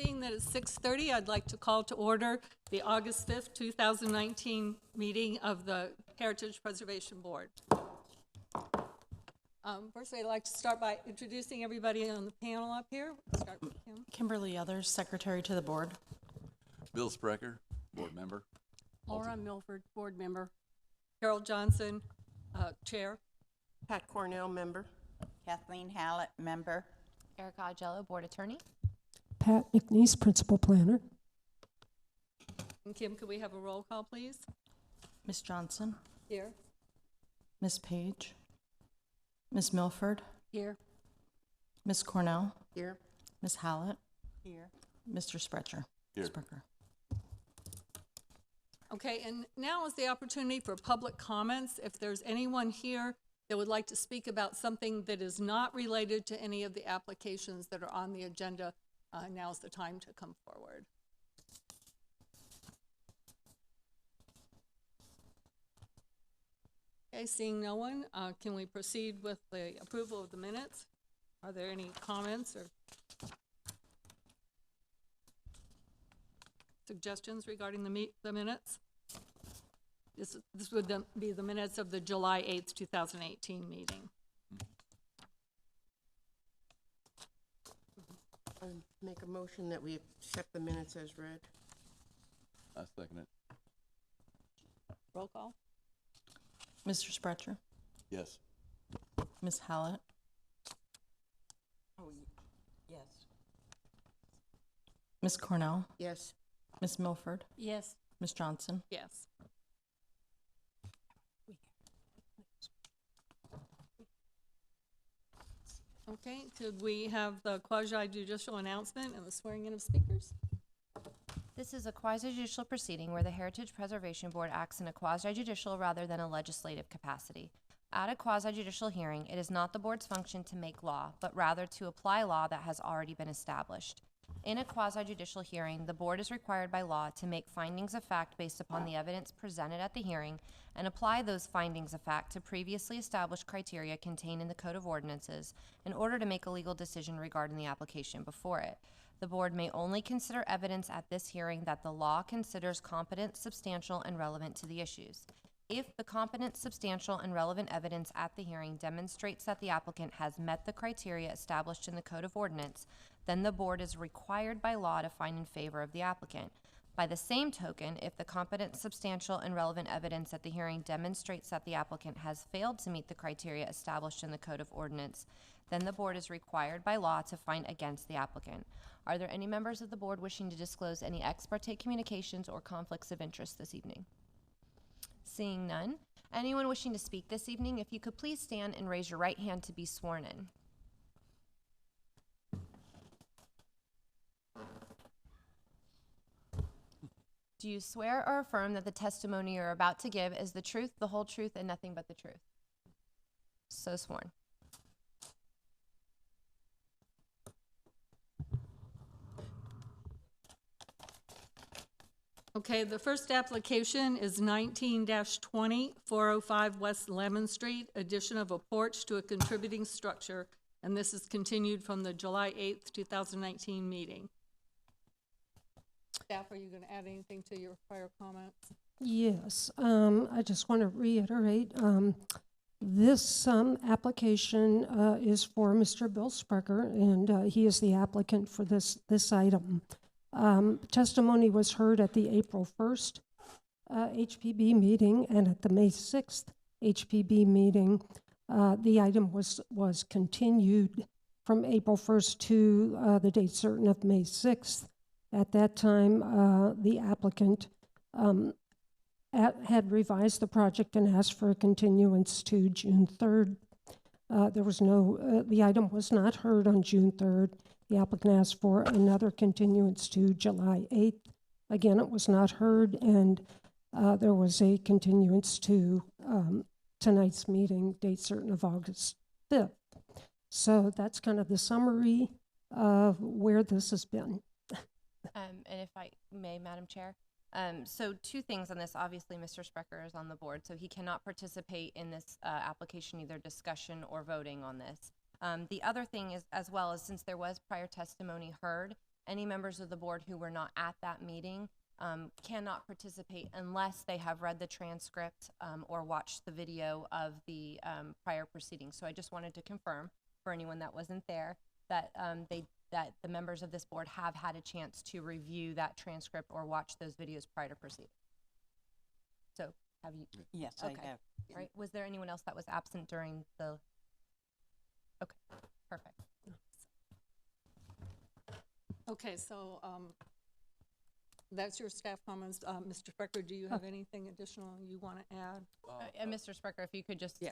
seeing that it's 6:30, I'd like to call to order the August 5th, 2019 meeting of the Heritage Preservation Board. First, I'd like to start by introducing everybody on the panel up here. We'll start with Kim. Kimberly Others, Secretary to the Board. Bill Sprecher, Board Member. Laura Milford, Board Member. Carol Johnson, Chair. Pat Cornell, Member. Kathleen Hallett, Member. Erica Augello, Board Attorney. Pat McNeese, Principal Planner. And Kim, could we have a roll call, please? Ms. Johnson, Here. Ms. Page, Ms. Milford, Here. Ms. Cornell, Here. Ms. Hallett, Here. Mr. Sprecher. Here. Sprecher. Okay, and now is the opportunity for public comments. If there's anyone here that would like to speak about something that is not related to any of the applications that are on the agenda, now's the time to come forward. Okay, seeing no one, can we proceed with the approval of the minutes? Are there any comments or suggestions regarding the minutes? This would be the minutes of the July 8th, 2018 meeting. I make a motion that we accept the minutes as read. I second it. Roll call? Mr. Sprecher, Yes. Ms. Hallett, Oh, yes. Ms. Cornell, Yes. Ms. Milford, Yes. Ms. Johnson. Yes. Okay, could we have the quasi-judicial announcement and the swearing in of speakers? This is a quasi-judicial proceeding where the Heritage Preservation Board acts in a quasi-judicial rather than a legislative capacity. At a quasi-judicial hearing, it is not the board's function to make law, but rather to apply law that has already been established. In a quasi-judicial hearing, the board is required by law to make findings of fact based upon the evidence presented at the hearing and apply those findings of fact to previously established criteria contained in the Code of Ordinances in order to make a legal decision regarding the application before it. The board may only consider evidence at this hearing that the law considers competent, substantial, and relevant to the issues. If the competent, substantial, and relevant evidence at the hearing demonstrates that the applicant has met the criteria established in the Code of Ordinance, then the board is required by law to find in favor of the applicant. By the same token, if the competent, substantial, and relevant evidence at the hearing demonstrates that the applicant has failed to meet the criteria established in the Code of Ordinance, then the board is required by law to find against the applicant. Are there any members of the board wishing to disclose any ex parte communications or conflicts of interest this evening? Seeing none, anyone wishing to speak this evening, if you could please stand and raise your right hand to be sworn in. Do you swear or affirm that the testimony you're about to give is the truth, the whole truth, and nothing but the truth? So sworn. Okay, the first application is 19-20, 405 West Lemon Street, addition of a porch to a contributing structure, and this is continued from the July 8th, 2019 meeting. Staff, are you going to add anything to your prior comments? Yes, I just want to reiterate, this application is for Mr. Bill Sprecher, and he is the applicant for this item. Testimony was heard at the April 1st HPB meeting, and at the May 6th HPB meeting, the item was continued from April 1st to the date certain of May 6th. At that time, the applicant had revised the project and asked for a continuance to June 3rd. The item was not heard on June 3rd. The applicant asked for another continuance to July 8th. Again, it was not heard, and there was a continuance to tonight's meeting, date certain of August 5th. So that's kind of the summary of where this has been. And if I may, Madam Chair, so two things on this. Obviously, Mr. Sprecher is on the board, so he cannot participate in this application, either discussion or voting on this. The other thing is, as well, is since there was prior testimony heard, Any members of the board who were not at that meeting cannot participate unless they have read the transcript or watched the video of the prior proceedings. So I just wanted to confirm for anyone that wasn't there that that the members of this board have had a chance to review that transcript or watch those videos prior to proceeding. So have you? Yes, Okay. I have. Right. Was there anyone else that was absent during the? Okay, perfect. Okay, so, that's your staff comments. Mr. Sprecher, do you have anything additional you want to add? And Mr. Sprecher, if you could just. Yeah.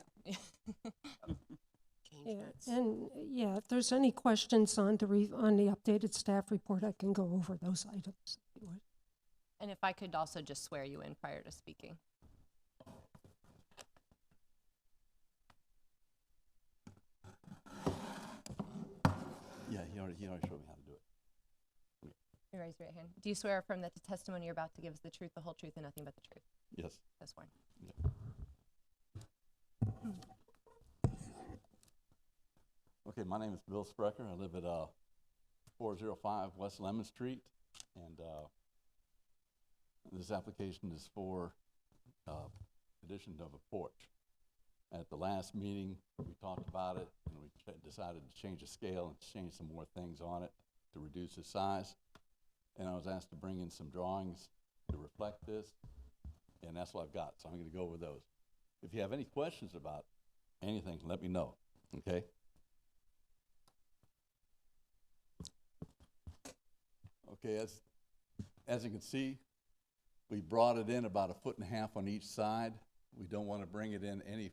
Change Yeah, votes. and yeah, if there's any questions on on the updated staff report, I can go over those items. if you would. And if I could also just swear you in prior to speaking. Yeah, he already showed me how to do it. You raise your right hand. Do you swear or affirm that the testimony you're about to give is the truth, the whole truth, and nothing but the truth? Yes. So sworn. Okay, my name is Bill Sprecher. I live at 405 West Lemon Street, and this application is for addition of a porch. At the last meeting, we talked about it, and we decided to change the scale and change some more things on it to reduce the size. And I was asked to bring in some drawings to reflect this, and that's what I've got. So I'm going to go over those. If you have any questions about anything, let me know, okay? Okay, as you can see, we brought it in about 1.5 feet on each side. We don't want to bring it in any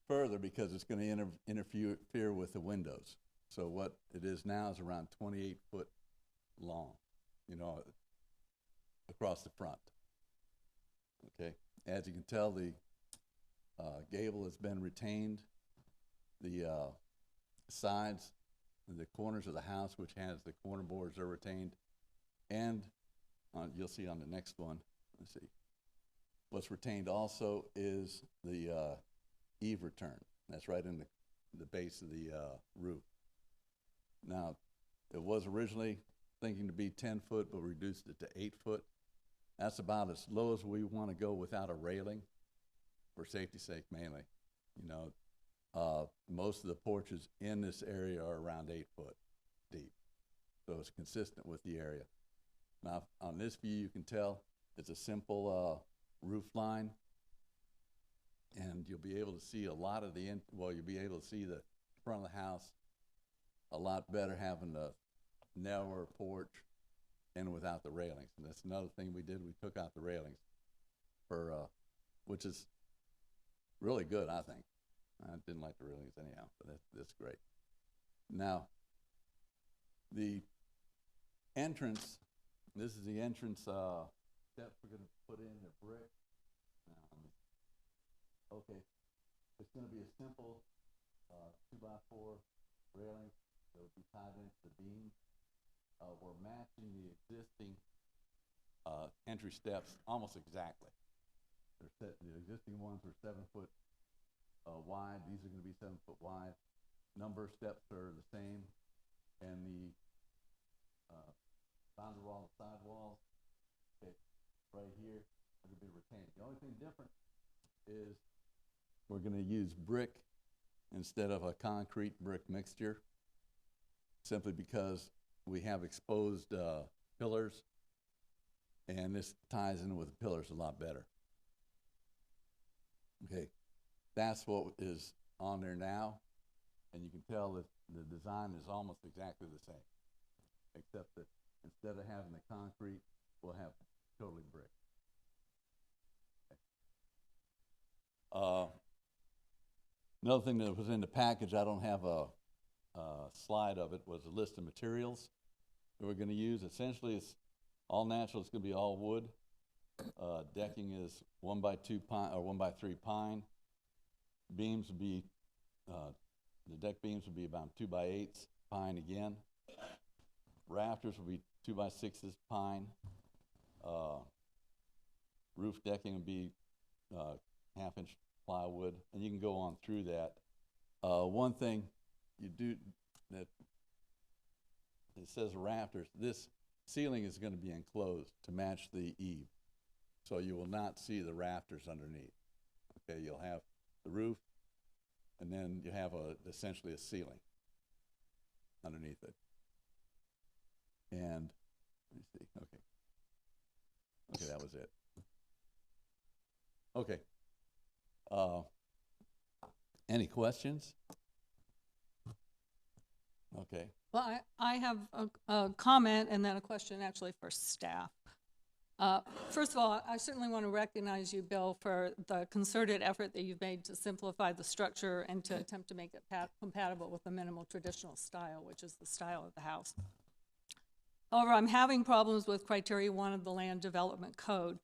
further because it's going to interfere with the windows. So what it is now is around 28 foot long, you know, across the front. Okay, as you can tell, the gable has been retained. The sides, the corners of the house, which has the corner boards, are retained, and you'll see on the next one. Let's see. What's retained also is the eave return. That's right in the base of the roof. Now, it was originally thinking to be 10 foot, but we reduced it to 8 foot. That's about as low as we want to go without a railing, for safety's sake mainly. You know, most of the porches in this area are around 8 foot deep, so it's consistent with the area. Now, on this view, you can tell it's a simple roof line, and you'll be able to see a lot of you'll be able to see the front of the house a lot better having a narrower porch and without the railings. And that's another thing we did. We took out the railings for, which is really good, I think. I didn't like the railings anyhow, but that's great. Now, the entrance, this is the entrance steps we're going to put in, the brick. Okay, it's going to be a simple 2x4 railing that will be tied into the beam. We're matching the existing entry steps almost exactly. The existing ones were 7 foot wide. These are going to be 7 foot wide. Number of steps are the same, and the boundary wall and side walls, okay, right here, are going to be retained. The only thing different is we're going to use brick instead of a concrete brick mixture, simply because we have exposed pillars, and this ties in with the pillars a lot better. Okay, that's what is on there now, and you can tell that the design is almost exactly the same, except that instead of having the concrete, we'll have totally brick. Okay. Another thing that was in the package, I don't have a slide of it, was a list of materials that we're going to use. Essentially, it's all natural. It's going to be all wood. Decking is 1x2 pine or 1x3 pine. Beams would be the deck beams would be about 2x8s pine again. Rafters will be 2x6s pine. Roof decking would be 1/2-inch plywood, and you can go on through that. One thing you do that it says rafters, this ceiling is gonna be enclosed to match the eave. So you will not see the rafters underneath. Okay, you'll have the roof, and then you have essentially a ceiling underneath it. And, let me see, okay. Okay, that was it. Okay. Any questions? Okay. Well, I have a comment and then a question actually for staff. First of all, I certainly want to recognize you, Bill, for the concerted effort that you've made to simplify the structure and to attempt to make it compatible with the minimal traditional style, which is the style of the house. However, I'm having problems with criteria 1 of the Land Development Code.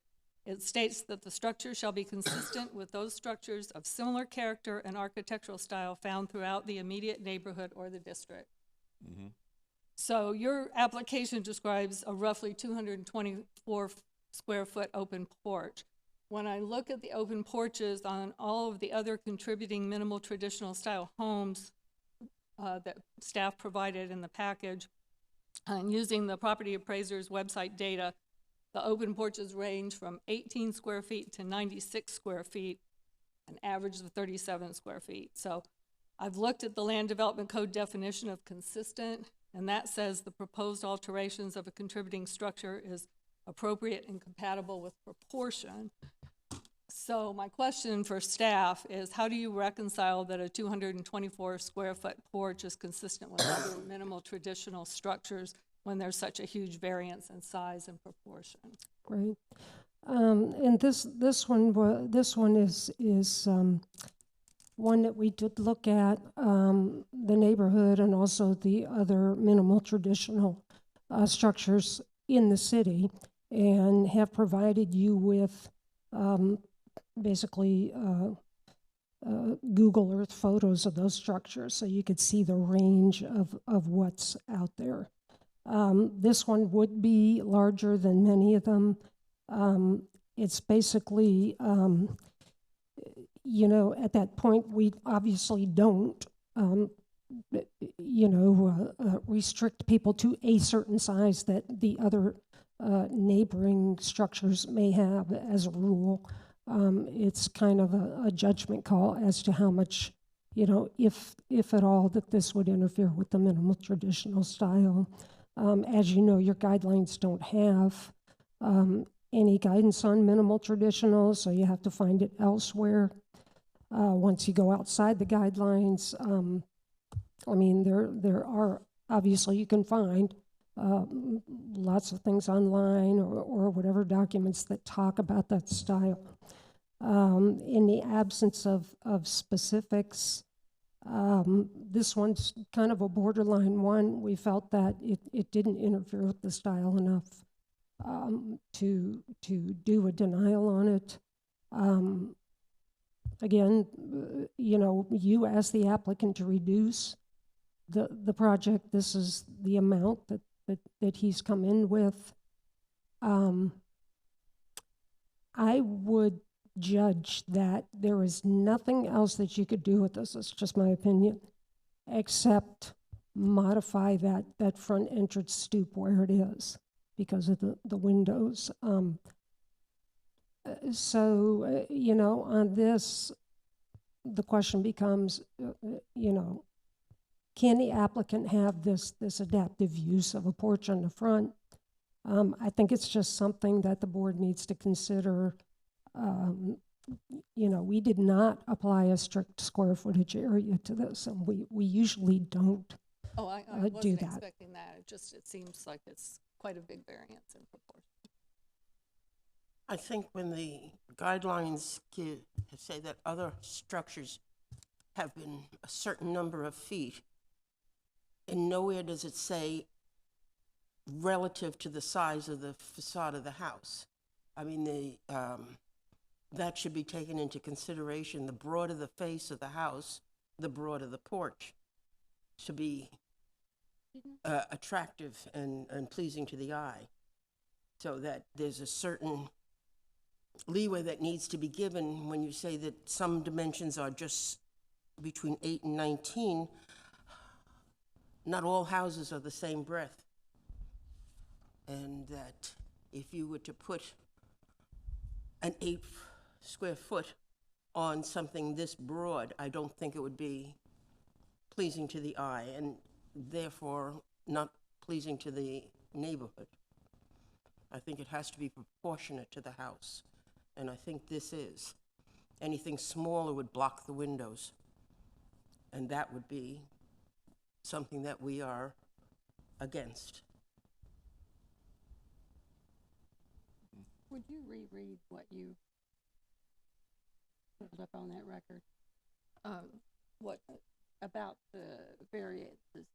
It states that the structure shall be consistent with those structures of similar character and architectural style found throughout the immediate neighborhood or the district. Mm-hmm. So your application describes a roughly 224 square foot open porch. When I look at the open porches on all of the other contributing minimal traditional style homes that staff provided in the package, and using the property appraiser's website data, the open porches range from 18 square feet to 96 square feet, an average of 37 square feet. So I've looked at the Land Development Code definition of consistent, and that says the proposed alterations of a contributing structure is appropriate and compatible with proportion. So my question for staff is, how do you reconcile that a 224 square foot porch is consistent with other minimal traditional structures when there's such a huge variance in size and proportion? Right. And this one is one that we did look at, the neighborhood and also the other minimal traditional structures in the city, and have provided you with basically Google Earth photos of those structures so you could see the range of what's out there. This one would be larger than many of them. It's basically, at that point, we obviously don't, restrict people to a certain size that the other neighboring structures may have as a rule. It's kind of a judgment call as to how much, if at all, that this would interfere with the minimal traditional style. As you know, your guidelines don't have any guidance on minimal traditional, so you have to find it elsewhere. Once you go outside the guidelines, there are, obviously you can find lots of things online or whatever documents that talk about that style. In the absence of specifics, this one's kind of a borderline one. We felt that it didn't interfere with the style enough to do a denial on it. Again, you asked the applicant to reduce the project. This is the amount that he's come in with. I would judge that there is nothing else that you could do with this, it's just my opinion, except modify that front entrance stoop where it is because of the windows. On this, the question becomes, can the applicant have this adaptive use of a porch on the front? I think it's just something that the board needs to consider. We did not apply a strict square footage area to this, and we usually don't Oh, I do wasn't that. expecting that. It seems like it's quite a big variance in proportion. I think when the guidelines say that other structures have been a certain number of feet, and nowhere does it say relative to the size of the facade of the house. I mean, that should be taken into consideration. The broader the face of the house, the broader the porch should be attractive and pleasing to the eye, so that there's a certain leeway that needs to be given when you say that some dimensions are just between 8 and 19. not all houses are the same breadth. And that if you were to put an 8 square foot on something this broad, I don't think it would be pleasing to the eye and therefore not pleasing to the neighborhood. I think it has to be proportionate to the house, and I think this is. Anything smaller would block the windows, and that would be something that we are against. Would you reread what you pulled up on that record What, about the variances?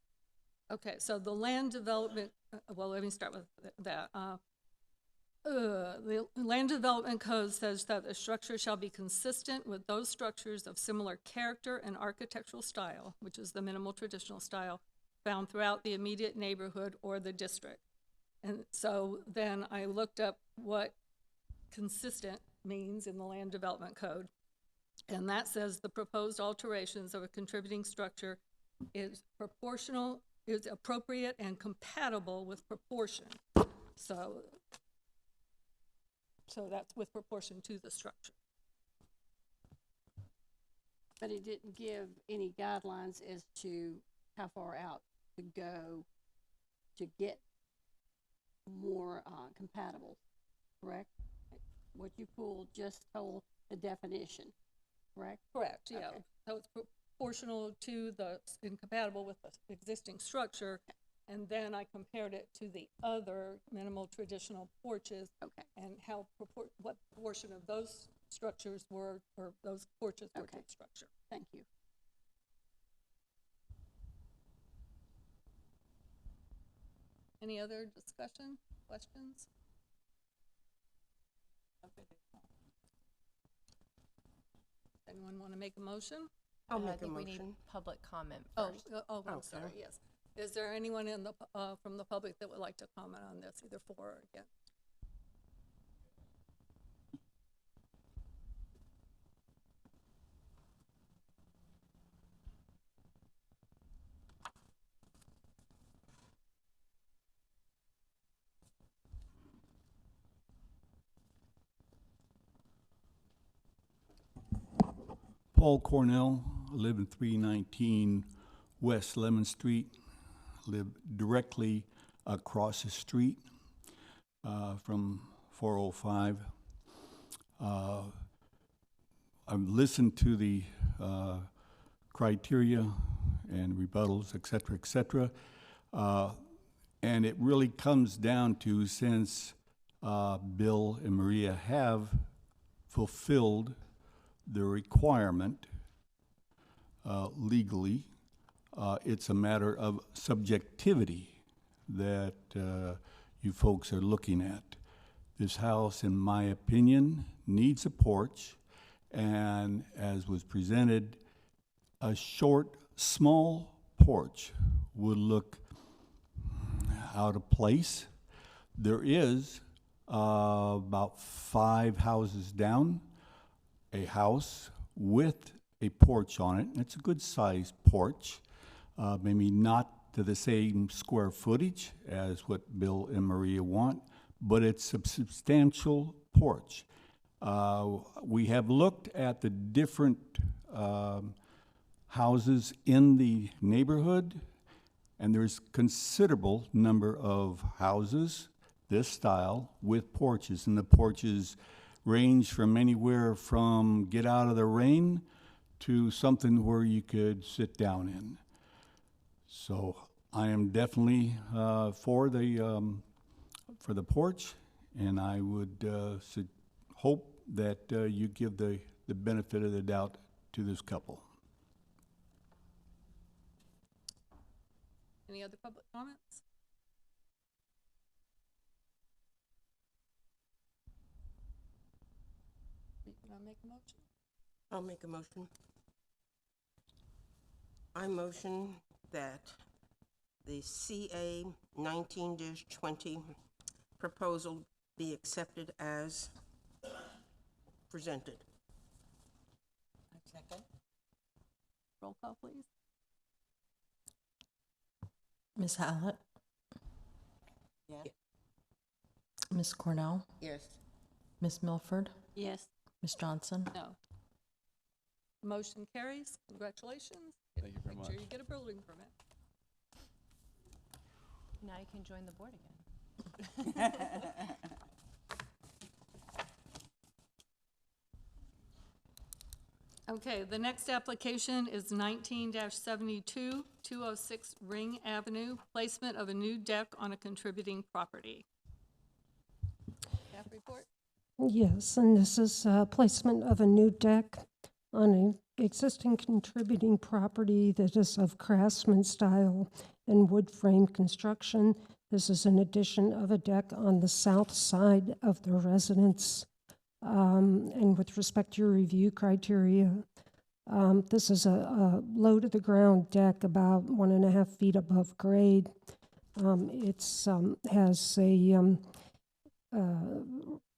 okay, so the land development, well, let me start with that. The Land Development Code says that the structure shall be consistent with those structures of similar character and architectural style, which is the minimal traditional style, found throughout the immediate neighborhood or the district. And so then I looked up what consistent means in the Land Development Code. And that says the proposed alterations of a contributing structure is proportional, is appropriate and compatible with proportion. So that's with proportion to the structure. But it didn't give any guidelines as to how far out to go to get more compatible, correct? What you pulled just told the definition, correct? Correct, yeah. Okay. So it's proportional to the, incompatible with the existing structure. And then I compared it to the other minimal traditional porches. Okay. And how, what portion of those structures were, or those porches were to Okay. the structure. Thank you. Any other discussion, questions? Anyone want to make a motion? I'll I make a think we need motion. public comment Oh, first. I'm Okay. sorry, yes. Is there anyone in the, from the public that would like to comment on this, either for or against? Paul Cornell, I live in 319 West Lemon Street. Live directly across the street from 405. I've listened to the criteria and rebuttals, et cetera, and it really comes down to, since Bill and Maria have fulfilled the requirement legally, it's a matter of subjectivity that you folks are looking at. This house, in my opinion, needs a porch, and as was presented, a short, small porch would look out of place. There is about 5 houses down, a house with a porch on it. It's a good-sized porch, maybe not to the same square footage as what Bill and Maria want, but it's a substantial porch. We have looked at the different houses in the neighborhood, and there's considerable number of houses this style with porches, and the porches range from anywhere from get out of the rain to something where you could sit down in. So I am definitely for the porch, and I would hope that you give the benefit of the doubt to this couple. Any other public comments? Can I make a motion? I'll make a motion. I motion that the CA 19-20 proposal be accepted as presented. Second. Roll call, please. Ms. Hallett, Yes. Ms. Cornell, Yes. Ms. Milford, Yes. Ms. Johnson. No. Motion carries. Congratulations. Thank you very Make sure much. you get a building permit. Now you can join the board again. Okay, the next application is 19-72, 206 Ring Avenue, placement of a new deck on a contributing property. Staff report? Yes, and this is placement of a new deck on an existing contributing property that is of craftsman style and wood frame construction. This is an addition of a deck on the south side of the residence. And with respect to your review criteria, this is a low-to-the-ground deck about 1.5 feet above grade. It's has a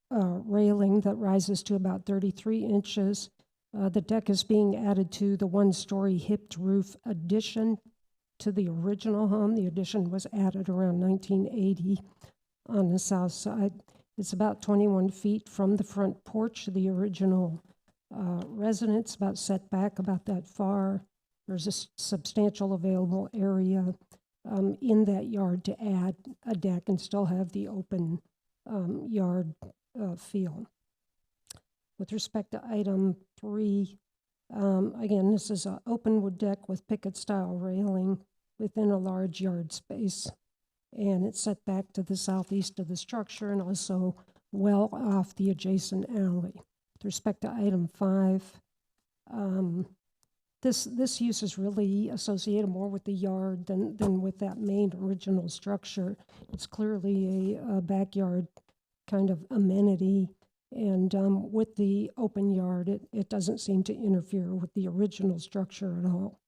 railing that rises to about 33 inches. The deck is being added to the one-story hipped roof addition to the original home. The addition was added around 1980 on the south side. It's about 21 feet from the front porch of the original residence, about set back about that far. There's a substantial available area in that yard to add a deck and still have the open yard feel. With respect to item 3, again, this is an open wood deck with picket-style railing within a large yard space. And it's set back to the southeast of the structure and also well off the adjacent alley. With respect to item 5, this use is really associated more with the yard than with that main original structure. It's clearly a backyard kind of amenity, and with the open yard, it doesn't seem to interfere with the original structure at all.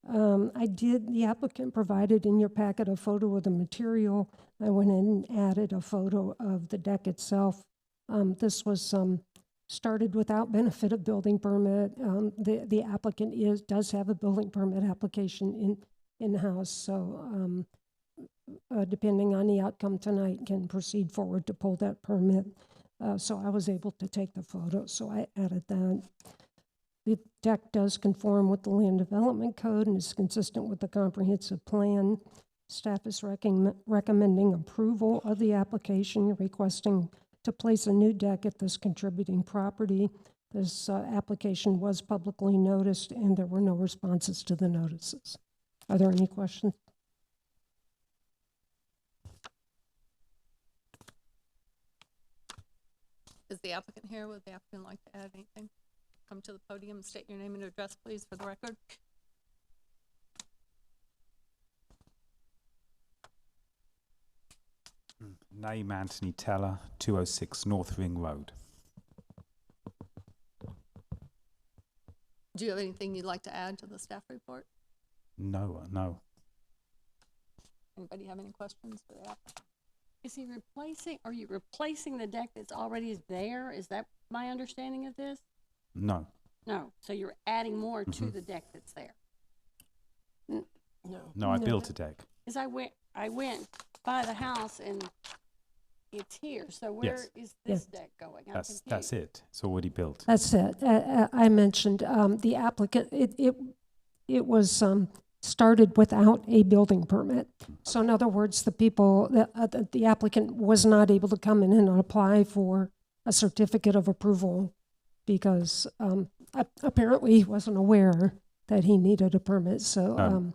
The applicant provided in your packet a photo of the material. I went in and added a photo of the deck itself. This was started without benefit of building permit. The applicant does have a building permit application in-house, so depending on the outcome tonight, can proceed forward to pull that permit. So I was able to take the photo, so I added that. The deck does conform with the Land Development Code and is consistent with the comprehensive plan. Staff is recommending approval of the application, requesting to place a new deck at this contributing property. This application was publicly noticed, and there were no responses to the notices. Are there any questions? Is the applicant here? Would the applicant like to add anything? Come to the podium and state your name and address, please, for the record. Name Anthony Teller, 206 North Ring Road. Do you have anything you'd like to add to the staff report? No. Anybody have any questions for the applicant? Are you replacing the deck that's already there? Is that my understanding of this? No. No, so you're adding more to the deck that's there. No, I built a deck. Because I went by the house and it's here, so where Yes. is this deck going? I'm That's confused. it. It's already built. That's it. I mentioned the applicant, it was started without a building permit. So in other words, the applicant was not able to come in and apply for a certificate of approval because apparently he wasn't aware that he needed a permit. So,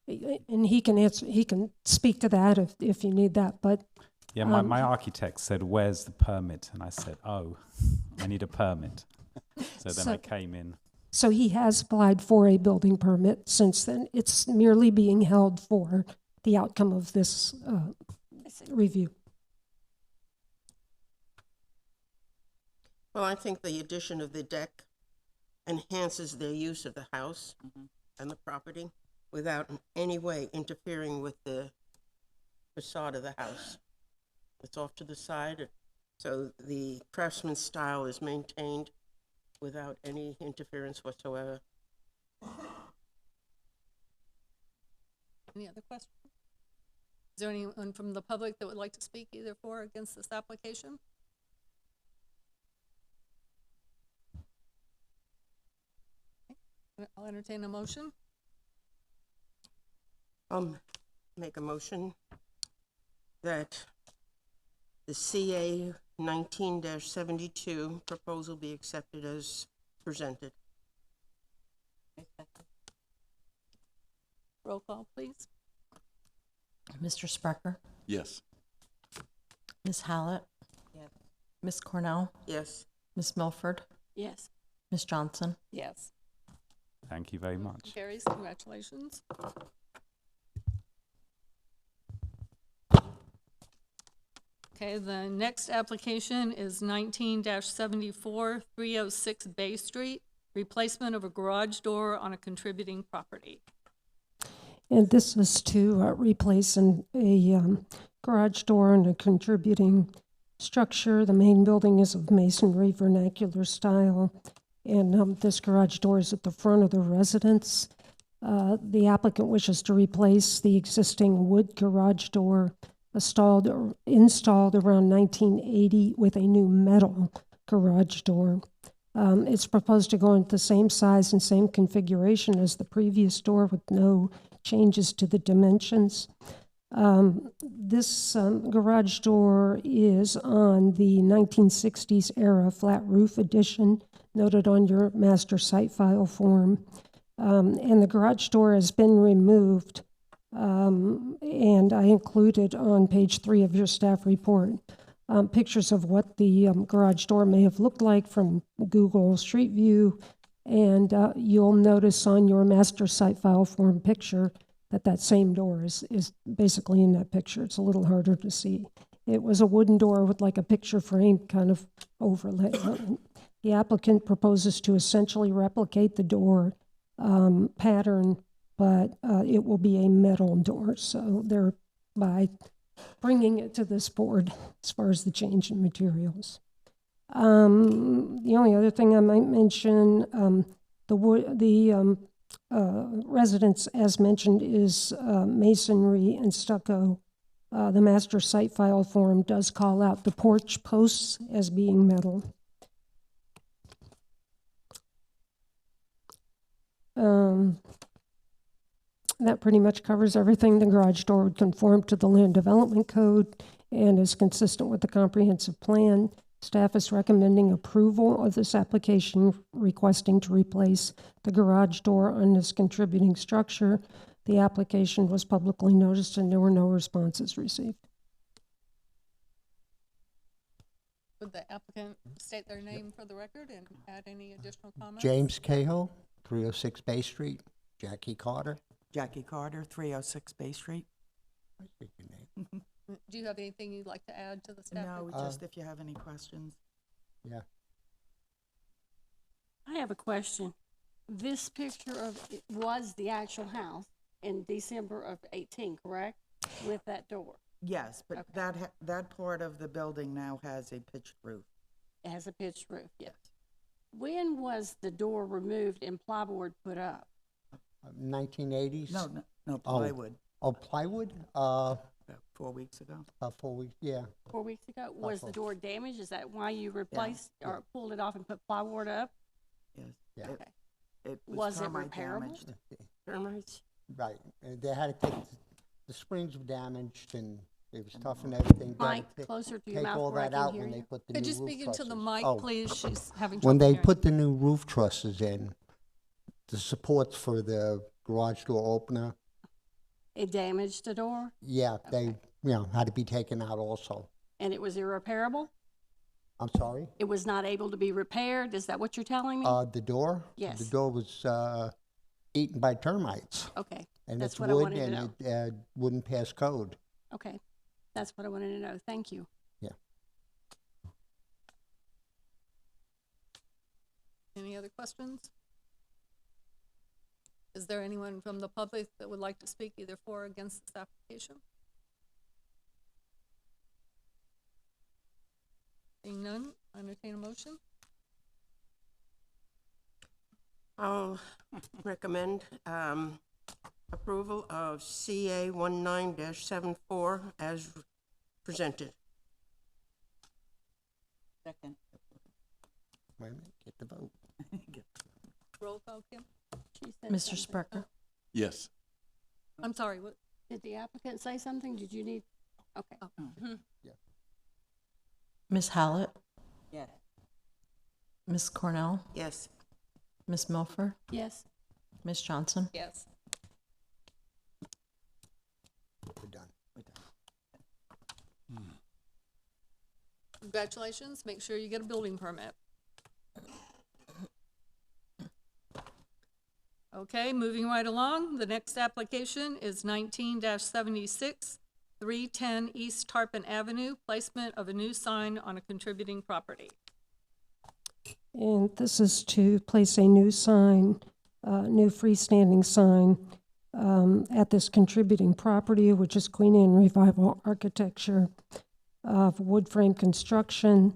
and he can speak to that if you need that, but. Yeah, my architect said, "Where's the permit?" And I said, "Oh, I need a permit." So then I came in. So he has applied for a building permit since then. It's merely being held for the outcome of this review. Well, I think the addition of the deck enhances their use of the house and the property without in any way interfering with the facade of the house. It's off to the side, so the craftsman style is maintained without any interference whatsoever. Any other questions? Is there anyone from the public that would like to speak either for or against this application? Okay. I'll entertain a motion. Make a motion that the CA 19-72 proposal be accepted as presented. Roll call, please. Mr. Sprecher, Yes. Ms. Hallett, Yes. Ms. Cornell, Yes. Ms. Milford, Yes. Ms. Johnson. Yes. Thank you very much. Carries. Congratulations. Okay, the next application is 19-74, 306 Bay Street, replacement of a garage door on a contributing property. And this is to replace a garage door in a contributing structure. The main building is of masonry vernacular style, and this garage door is at the front of the residence. The applicant wishes to replace the existing wood garage door installed around 1980 with a new metal garage door. It's proposed to go into the same size and same configuration as the previous door with no changes to the dimensions. This garage door is on the 1960s era flat roof addition noted on your master site file form. And the garage door has been removed, and I included on page 3 of your staff report pictures of what the garage door may have looked like from Google Street View, and you'll notice on your master site file form picture that same door is basically in that picture. It's a little harder to see. It was a wooden door with like a picture frame kind of overlay. The applicant proposes to essentially replicate the door pattern, but it will be a metal door, so thereby bringing it to this board as far as the change in materials. The only other thing I might mention, the residence, as mentioned, is masonry and stucco. The master site file form does call out the porch posts as being metal. That pretty much covers everything. The garage door would conform to the land development code and is consistent with the comprehensive plan. Staff is recommending approval of this application, requesting to replace the garage door on this contributing structure. The application was publicly noticed and there were no responses received. Would the applicant state their name for the record and add any additional comments? James Cahill, 306 Bay Street. Jackie Carter. Jackie Carter, 306 Bay Street. I think your name. Do you have anything you'd like to add to the staff? No, report? just if you have any questions. Yeah. I have a question. This picture of it was the actual house in December of 18, correct? With that door. Yes, but Okay. that part of the building now has a pitched roof. It has a pitched roof, yes. When was the door removed and plywood put up? 1980s? No, Oh. plywood. Oh, plywood? About 4 weeks ago. 4 weeks, yeah. 4 weeks ago? Was the so. door damaged? Is that why you replaced or pulled it off and put plywood up? Yes. Yeah. Okay. It Was it termite repairable? damaged. Termites? Right. They had to take, the springs were damaged and it was tough and everything. They had Mike, to closer to your take mouth all where I that can out hear when they you. put the Could new you roof speak into the trusses. mic, Oh. please? She's having trouble When they hearing. put the new roof trusses in, the supports for the garage door opener, It damaged the door yeah, they, Okay. had to be taken out also. and it was irreparable? I'm sorry? It was not able to be repaired? Is that what you're telling me? The door? Yes. The door was eaten by termites. Okay, And That's it's what I wood wanted to and it wouldn't pass code. okay. That's what I wanted to know. Thank you. Yeah. Any other questions? Is there anyone from the public that would like to speak either for or against this application? Seeing none, I entertain a motion. I'll recommend approval of CA 19-74 as presented. Second. Wait a minute, get the vote. Roll call, Kim? She said Mr. something. Sparker? Yes. I'm sorry, what? Did the applicant say something? Did you need? Okay. Ms. Hallett? Yes. Ms. Cornell? Yes. Ms. Milford? Yes. Ms. Johnson? Yes. We're done. Congratulations, make sure you get a building permit. Okay, moving right along, the next application is 19-76, 310 East Tarpon Avenue, placement of a new sign on a contributing property. And this is to place a new sign, new freestanding sign at this contributing property, which is Queen Anne Revival Architecture of wood frame construction.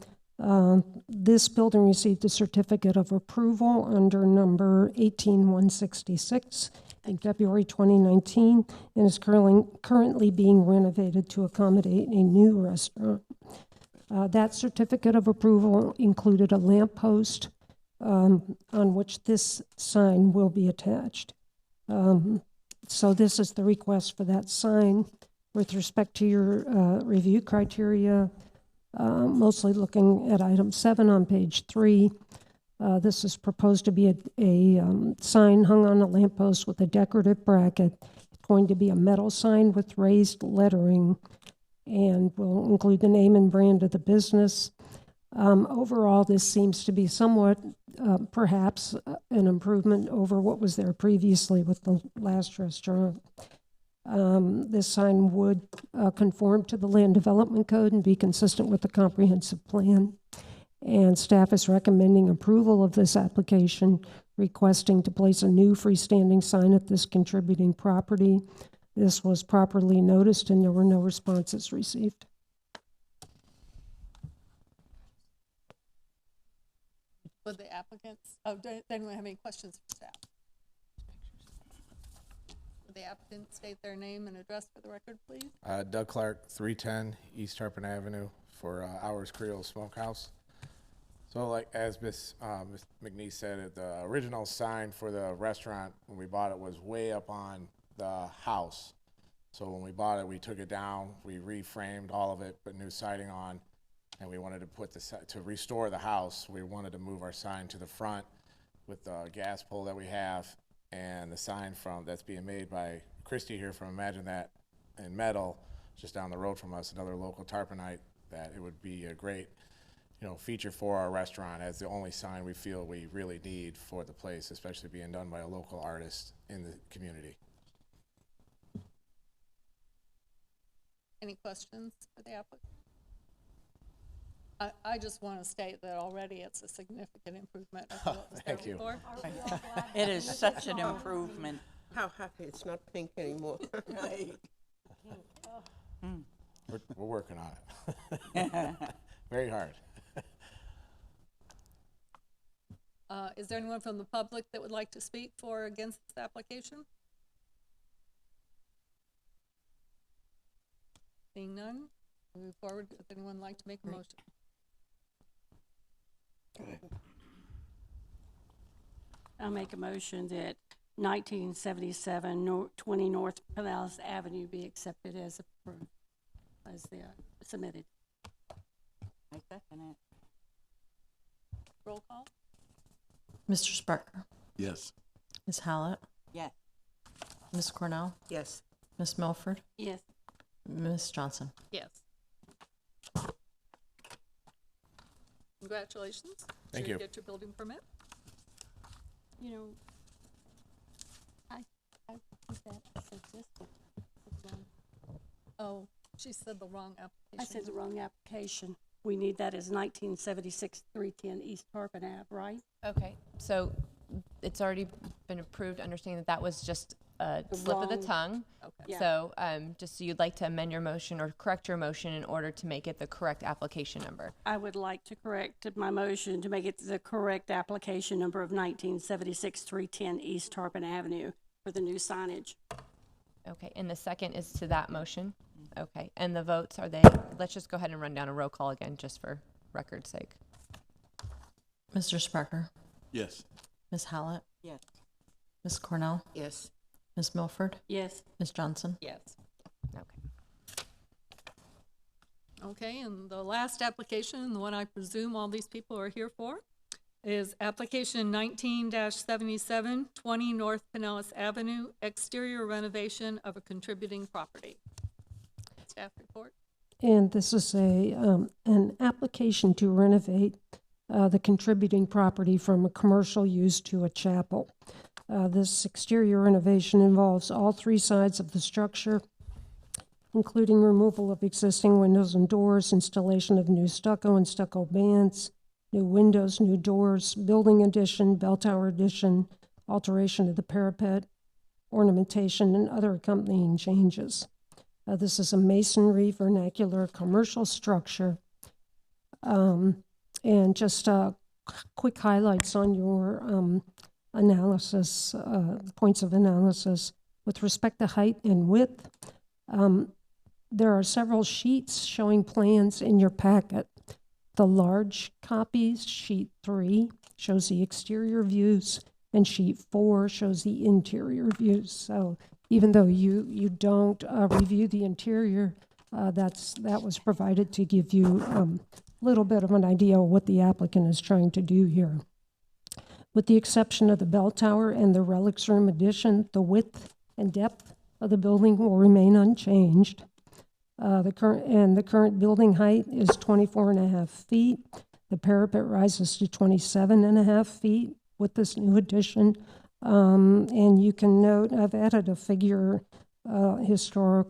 This building received a certificate of approval under number 18166 in February 2019 and is currently being renovated to accommodate a new restaurant. That certificate of approval included a lamp post on which this sign will be attached. So this is the request for that sign. With respect to your review criteria, mostly looking at item 7 on page 3, this is proposed to be a sign hung on a lamppost with a decorative bracket. It's going to be a metal sign with raised lettering and will include the name and brand of the business. Overall, this seems to be somewhat, perhaps, an improvement over what was there previously with the last restaurant. This sign would conform to the Land Development Code and be consistent with the comprehensive plan. And staff is recommending approval of this application, requesting to place a new freestanding sign at this contributing property. This was properly noticed and there were no responses received. Would the applicants, does anyone have any questions for staff? Would the applicant state their name and address for the record, please? Doug Clark, 310 East Tarpon Avenue for Hours Creole Smokehouse. So like as Ms. McNeese said, the original sign for the restaurant when we bought it was way up on the house. So when we bought it, we took it down, we reframed all of it, put new siding on, and we wanted to put to restore the house, we wanted to move our sign to the front with the gas pole that we have and the sign that's being made by Christy here from Imagine That in metal, just down the road from us, another local Tarponite, that it would be a great, feature for our restaurant as the only sign we feel we really need for the place, especially being done by a local artist in the community. Any questions for the applicant? I just want to state that already it's a significant improvement over what was there Thank you. before. It is such an improvement. How happy it's not pink anymore. We're working on it. Very hard. Is there anyone from the public that would like to speak for or against this application? Seeing none, move forward. Would anyone like to make a motion? I'll make a motion that 1977 20 North Pinellas Avenue be accepted as approved, as they are submitted. I second it. Roll call? Mr. Sparker? Yes. Ms. Hallett? Yes. Ms. Cornell? Yes. Ms. Milford? Yes. Ms. Johnson? Yes. Congratulations. Thank Sure you. Get your building permit. I said this one. Oh, she said the wrong application. I said the wrong application. We need that as 1976 310 East Tarpon Ave, right? Okay, so it's already been approved, understanding that was just a The slip of the wrong- tongue. Okay. Yeah. So, just so you'd like to amend your motion or correct your motion in order to make it the correct application number. I would like to correct my motion to make it the correct application number of 1976 310 East Tarpon Avenue for the new signage. Okay, and the second is to that motion? Okay, and the votes, are they, let's just go ahead and run down a roll call again, just for record's sake. Mr. Sprecher, Yes. Ms. Hallett, Yes. Ms. Cornell, Yes. Ms. Milford, Yes. Ms. Johnson. Yes. Okay. Okay, and the last application, the one I presume all these people are here for, is application 19-77, 20 North Pinellas Avenue, exterior renovation of a contributing property. Staff report. And this is an application to renovate the contributing property from a commercial use to a chapel. This exterior renovation involves all three sides of the structure, including removal of existing windows and doors, installation of new stucco and stucco bands, new windows, new doors, building addition, bell tower addition, alteration of the parapet, ornamentation, and other accompanying changes. This is a masonry vernacular commercial structure. And just quick highlights on your analysis, points of analysis. With respect to height and width, there are several sheets showing plans in your packet. The large copies, sheet 3, shows the exterior views, and sheet 4 shows the interior views. So even though you don't review the interior, that was provided to give you a little bit of an idea of what the applicant is trying to do here. With the exception of the bell tower and the relics room addition, the width and depth of the building will remain unchanged. The current building height is 24.5 feet. The parapet rises to 27.5 feet with this new addition. And you can note I've added a figure, historic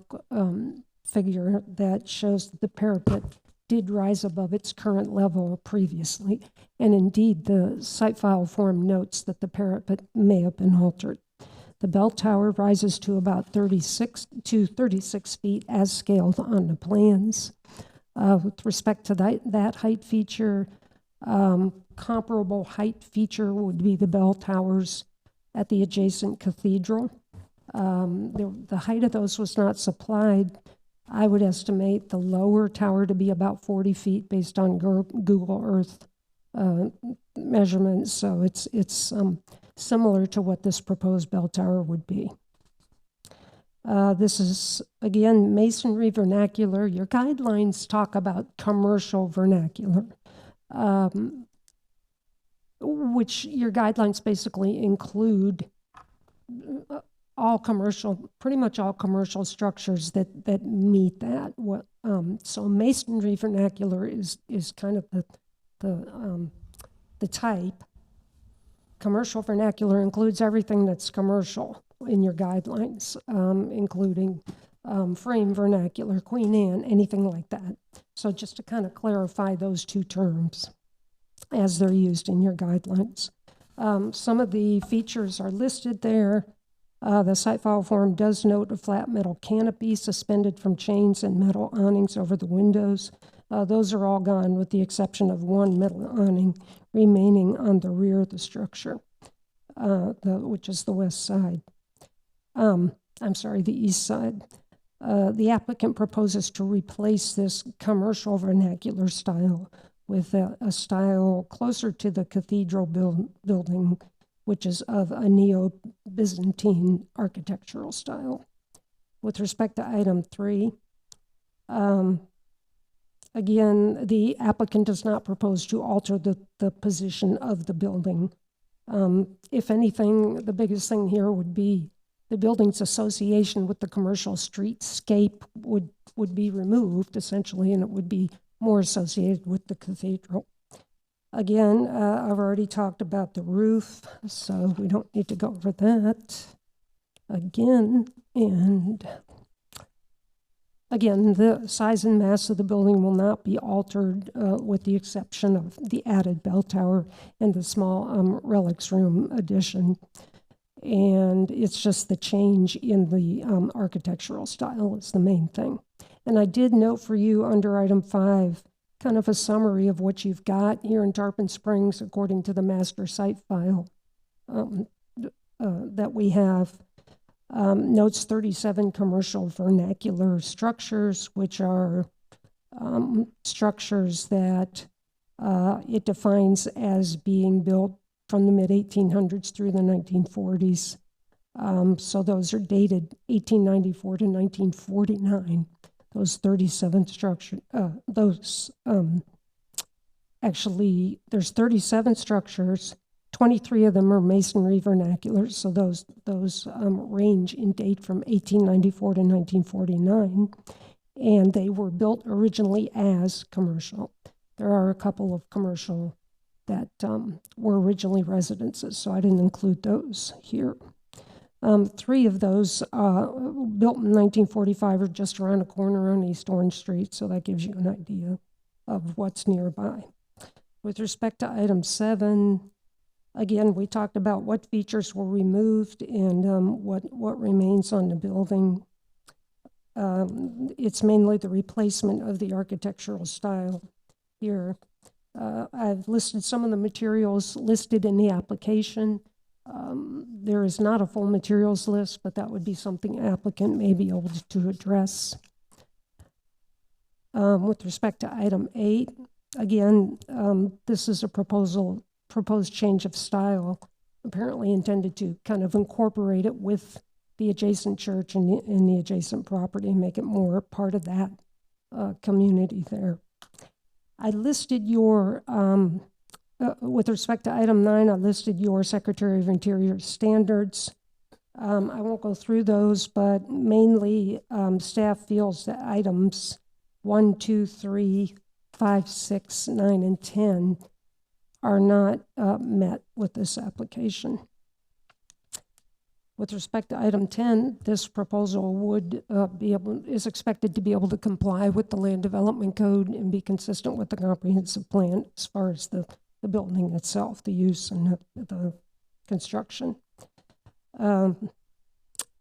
figure that shows that the parapet did rise above its current level previously. And indeed, the site file form notes that the parapet may have been altered. The bell tower rises to about 36 feet as scaled on the plans. With respect to that height feature, comparable height feature would be the bell towers at the adjacent cathedral. The height of those was not supplied. I would estimate the lower tower to be about 40 feet based on Google Earth measurements. So it's similar to what this proposed bell tower would be. This is, again, masonry vernacular. Your guidelines talk about commercial vernacular, which your guidelines basically include pretty much all commercial structures that meet that. So masonry vernacular is kind of the type. Commercial vernacular includes everything that's commercial in your guidelines, including frame vernacular, Queen Anne, anything like that. So just to kind of clarify those two terms as they're used in your guidelines. Some of the features are listed there. The site file form does note a flat metal canopy suspended from chains and metal awnings over the windows. Those are all gone with the exception of one metal awning remaining on the rear of the structure, which is the west side. The east side. The applicant proposes to replace this commercial vernacular style with a style closer to the cathedral building, which is of a Neo-Byzantine architectural style. With respect to item 3, again, the applicant does not propose to alter the position of the building. If anything, the biggest thing here would be the building's association with the commercial streetscape would be removed, essentially, and it would be more associated with the cathedral. Again, I've already talked about the roof, so we don't need to go over that again. And again, the size and mass of the building will not be altered with the exception of the added bell tower and the small relics room addition. And it's just the change in the architectural style is the main thing. And I did note for you under item 5, kind of a summary of what you've got here in Tarpon Springs according to the master site file that we have. Notes 37 commercial vernacular structures, which are structures that it defines as being built from the mid-1800s through the 1940s. So those are dated 1894 to 1949. Those 37 structures, actually, there's 37 structures. 23 of them are masonry vernaculars, so those range in date from 1894 to 1949, and they were built originally as commercial. There are a couple of commercial that were originally residences, so I didn't include those here. 3 of those built in 1945 are just around the corner on East Orange Street, so that gives you an idea of what's nearby. With respect to item 7, again, we talked about what features were removed and what remains on the building. It's mainly the replacement of the architectural style here. I've listed some of the materials listed in the application. There is not a full materials list, but that would be something applicant may be able to address. With respect to item 8, again, this is a proposed change of style, apparently intended to kind of incorporate it with the adjacent church and the adjacent property and make it more part of that community there. I listed your, with respect to item 9, I listed your Secretary of Interior standards. I won't go through those, but mainly staff feels that items 1, 2, 3, 5, 6, 9, and 10 are not met with this application. With respect to item 10, this proposal would is expected to be able to comply with the Land Development Code and be consistent with the comprehensive plan as far as the building itself, the use and the construction.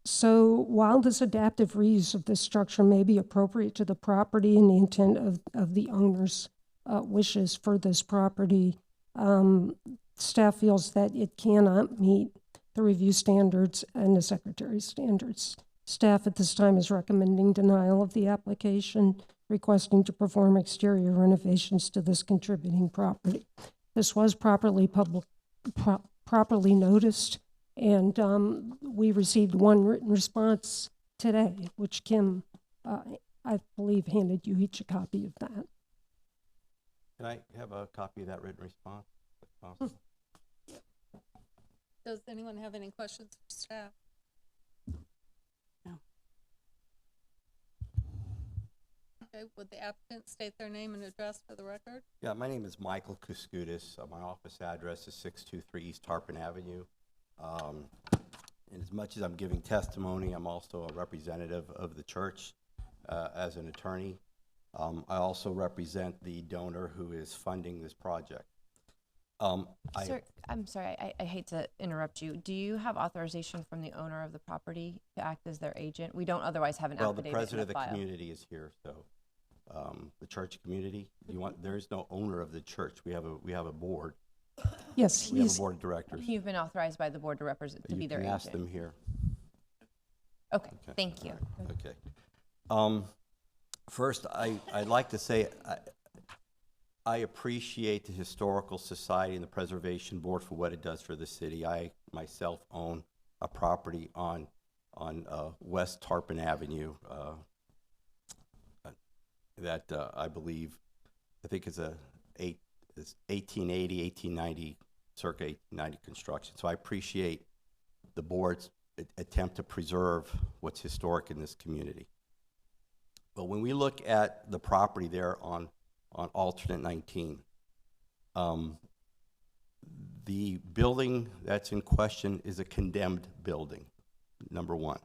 So while this adaptive reuse of this structure may be appropriate to the property and the intent of the owner's wishes for this property, staff feels that it cannot meet the review standards and the Secretary's standards. Staff at this time is recommending denial of the application, requesting to perform exterior renovations to this contributing property. This was properly noticed, and we received one written response today, which Kim, I believe, handed you each a copy of that. Can I have a copy of that written response, if possible? Does anyone have any questions for staff? No. Okay, would the applicant state their name and address for the record? Yeah, my name is Michael Kuskudis. My office address is 623 East Tarpon Avenue. And as much as I'm giving testimony, I'm also a representative of the church as an attorney. I also represent the donor who is funding this project. Sir, I'm sorry, I hate to interrupt you. Do you have authorization from the owner of the property to act as their agent? We don't otherwise have an affidavit in the file. Well, the president of the community is here, so the church community. There is no owner of the church. We have a board. Yes, we have a board of directors. You've been authorized by the board to represent to be their agent. You can ask them here. Okay, thank you. Okay. First, I'd like to say I appreciate the Historical Society and the Preservation Board for what it does for the city. I myself own a property on West Tarpon Avenue that I think is it's 1880, 1890, circa 1890 construction. So I appreciate the board's attempt to preserve what's historic in this community. But when we look at the property there on alternate 19, the building that's in question is a condemned building, number one.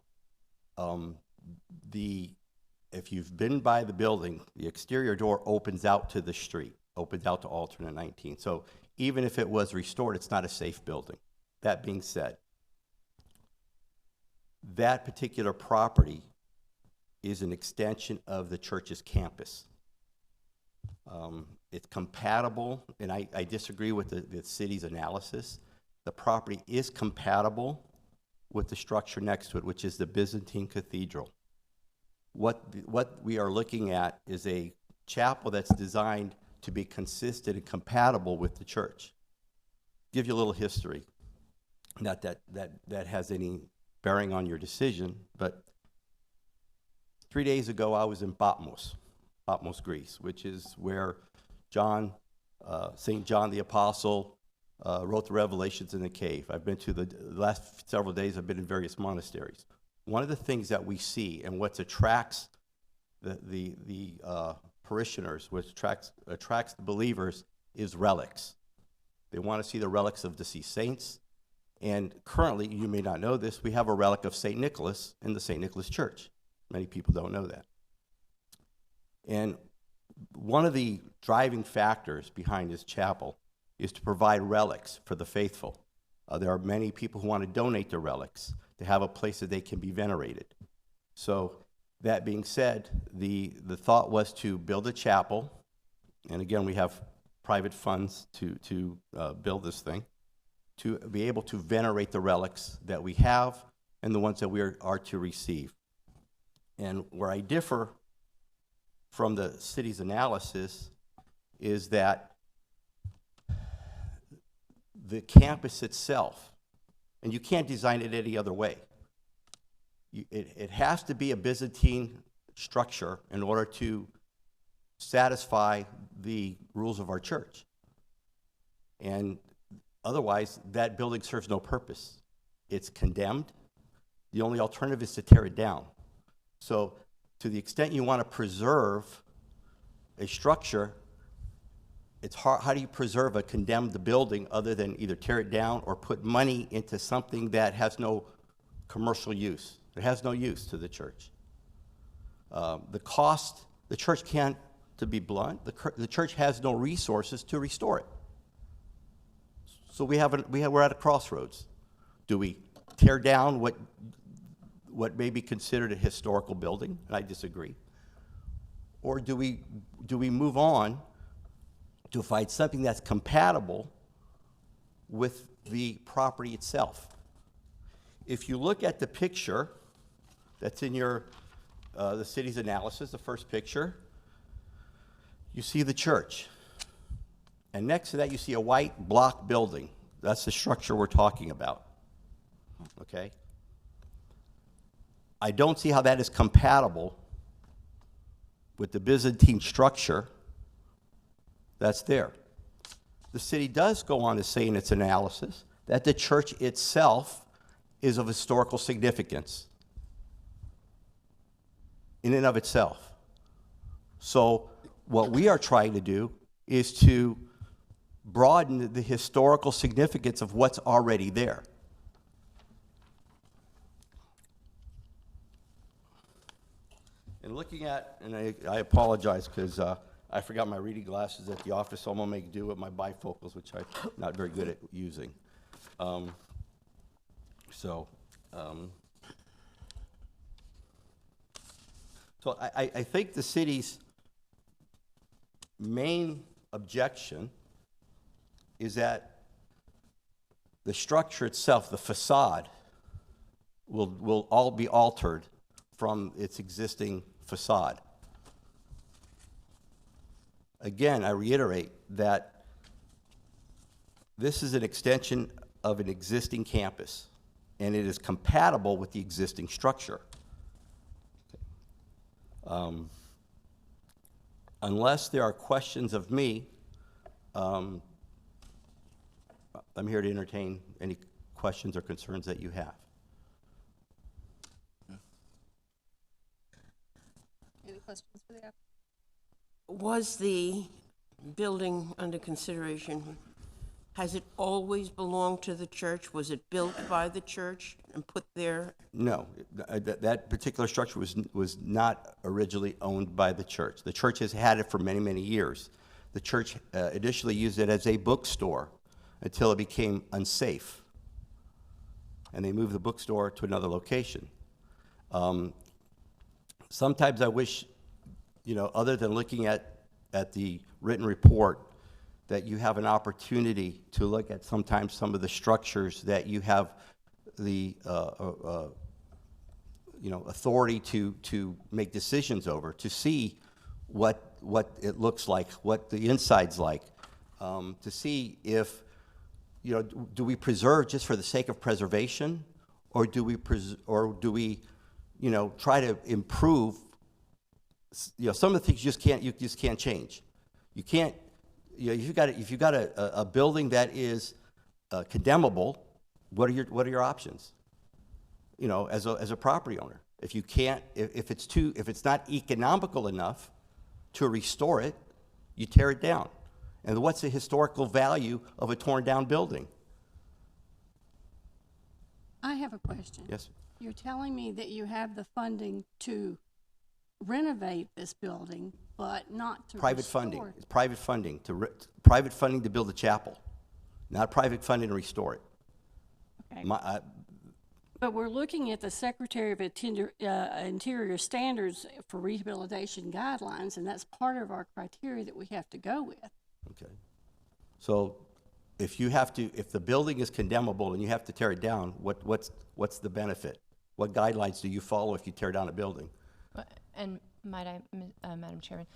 If you've been by the building, the exterior door opens out to the street, opens out to alternate 19. So even if it was restored, it's not a safe building. That being said, that particular property is an extension of the church's campus. It's compatible, and I disagree with the city's analysis. The property is compatible with the structure next to it, which is the Byzantine Cathedral. What we are looking at is a chapel that's designed to be consistent and compatible with the church. Give you a little history. Not that has any bearing on your decision, but 3 days ago I was in Patmos, Greece, which is where St. John the Apostle wrote the Revelations in the cave. I've been to the last several days, I've been in various monasteries. One of the things that we see and what attracts the parishioners, what attracts the believers, is relics. They want to see the relics of deceased saints. And currently, you may not know this, we have a relic of St. Nicholas in the St. Nicholas Church. Many people don't know that. And one of the driving factors behind this chapel is to provide relics for the faithful. There are many people who want to donate their relics to have a place that they can be venerated. So that being said, the thought was to build a chapel, and again, we have private funds to build this thing, to be able to venerate the relics that we have and the ones that we are to receive. And where I differ from the city's analysis is that the campus itself, and you can't design it any other way, it has to be a Byzantine structure in order to satisfy the rules of our church. And otherwise, that building serves no purpose. It's condemned. The only alternative is to tear it down. So to the extent you want to preserve a structure, it's hard. How do you preserve a condemned building other than either tear it down or put money into something that has no commercial use? It has no use to the church. The cost, the church can't, to be blunt, the church has no resources to restore it. So we're at a crossroads. Do we tear down what may be considered a historical building? And I disagree. Or do we move on to find something that's compatible with the property itself? If you look at the picture that's in the city's analysis, the first picture, you see the church. And next to that, you see a white block building. That's the structure we're talking about. Okay? I don't see how that is compatible with the Byzantine structure that's there. The city does go on to say in its analysis that the church itself is of historical significance in and of itself. So what we are trying to do is to broaden the historical significance of what's already there. And looking at, and I apologize because I forgot my reading glasses at the office, so I'm going to make do with my bifocals, which I'm not very good at using. So I think the city's main objection is that the structure itself, the facade, will all be altered from its existing facade. Again, I reiterate that this is an extension of an existing campus, and it is compatible with the existing structure. Unless there are questions of me, I'm here to entertain any questions or concerns that you have. Any questions for the applicant? Was the building under consideration, has it always belonged to the church? Was it built by the church and put there? No, that particular structure was not originally owned by the church. The church has had it for many, many years. The church initially used it as a bookstore until it became unsafe, and they moved the bookstore to another location. Sometimes I wish, other than looking at the written report, that you have an opportunity to look at sometimes some of the structures that you have authority to make decisions over, to see what it looks like, what the inside's like, to see if, do we preserve just for the sake of preservation, or do we try to improve? Some of the things you just can't change. You can't. If you got a building that is condemnable, what are your options? As a property owner, if it's not economical enough to restore it, you tear it down. And what's the historical value of a torn down building? I have a question. Yes. You're telling me that you have the funding to renovate this building, but not to Private restore funding. it. It's private funding private funding to build a chapel, not private funding to restore it. Okay. But we're looking at the Secretary of Interior Standards for Rehabilitation Guidelines, and that's part of our criteria that we have to go with. Okay. So if the building is condemnable and you have to tear it down, what's the benefit? What guidelines do you follow if you tear down a building? And might I, Madam Chairman,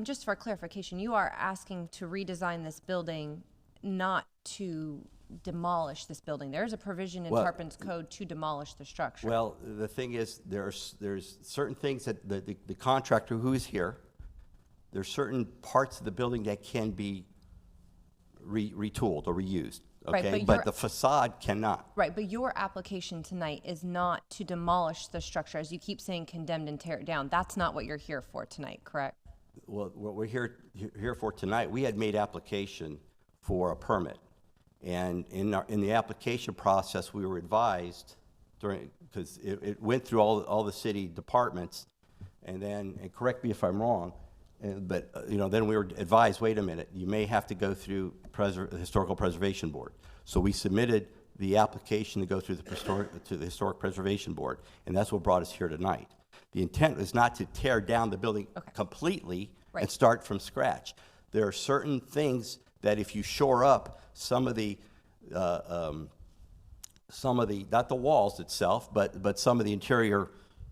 just for clarification, you are asking to redesign this building, not to demolish this building. There is a provision in Tarpon's code to demolish the structure. Well, the thing is, there's certain things that the contractor who is here, there's certain parts of the building that can be retooled or reused. Okay, Right, but the facade cannot. Right, but your application tonight is not to demolish the structure, as you keep saying, condemned and tear it down. That's not what you're here for tonight, correct? Well, what we're here for tonight, we had made application for a permit. And in the application process, we were advised because it went through all the city departments, and correct me if I'm wrong, but then we were advised, wait a minute, you may have to go through the Historical Preservation Board. So we submitted the application to go through the Historic Preservation Board, and that's what brought us here tonight. The intent is not to tear down the building completely and start from scratch. There are certain things that if you shore up some of the not the walls itself, but some of the interior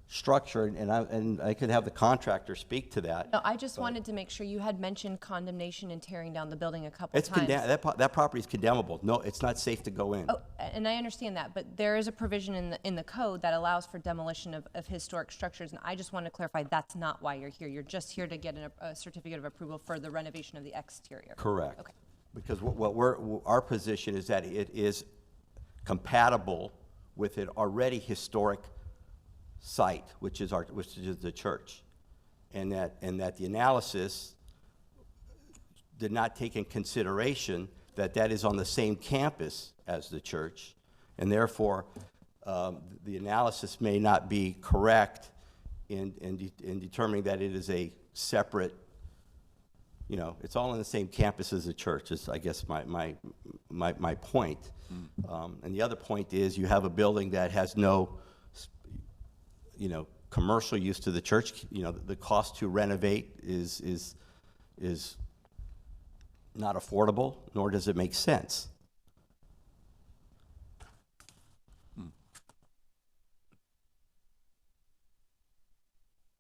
structure, and I could have the contractor speak to that. No, I just wanted to make sure you had mentioned condemnation and tearing down the building a couple It's times. that property is condemnable. No, it's not safe to go in. Oh, and I understand that, but there is a provision in the code that allows for demolition of historic structures, and I just want to clarify that's not why you're here. You're just here to get a certificate of approval for the renovation of the exterior. Correct. Okay. Because our position is that it is compatible with an already historic site, which is the church, and that the analysis did not take in consideration that is on the same campus as the church, and therefore the analysis may not be correct in determining that it is a separate. It's all on the same campus as the church. Is I guess my point. And the other point is you have a building that has no commercial use to the church. The cost to renovate is not affordable, nor does it make sense.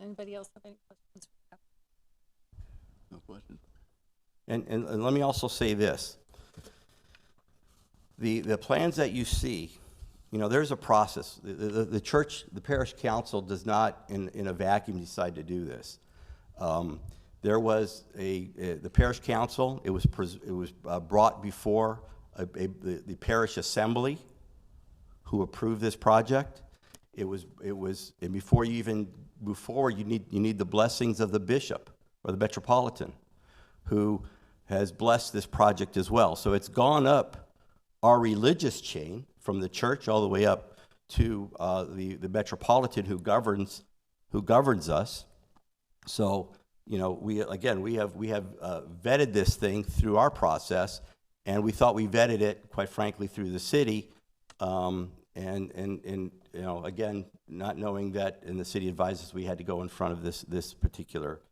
Anybody else have any questions? No question. And let me also say this. The plans that you see, there's a process. The church, the parish council does not in a vacuum decide to do this. There was the parish council, it was brought before the parish assembly who approved this project. And before you need the blessings of the bishop or the metropolitan, who has blessed this project as well. So it's gone up our religious chain from the church all the way up to the metropolitan who governs us. So we have vetted this thing through our process, and we thought we vetted it, quite frankly, through the city, again, not knowing that, and the city advises we had to go in front of this particular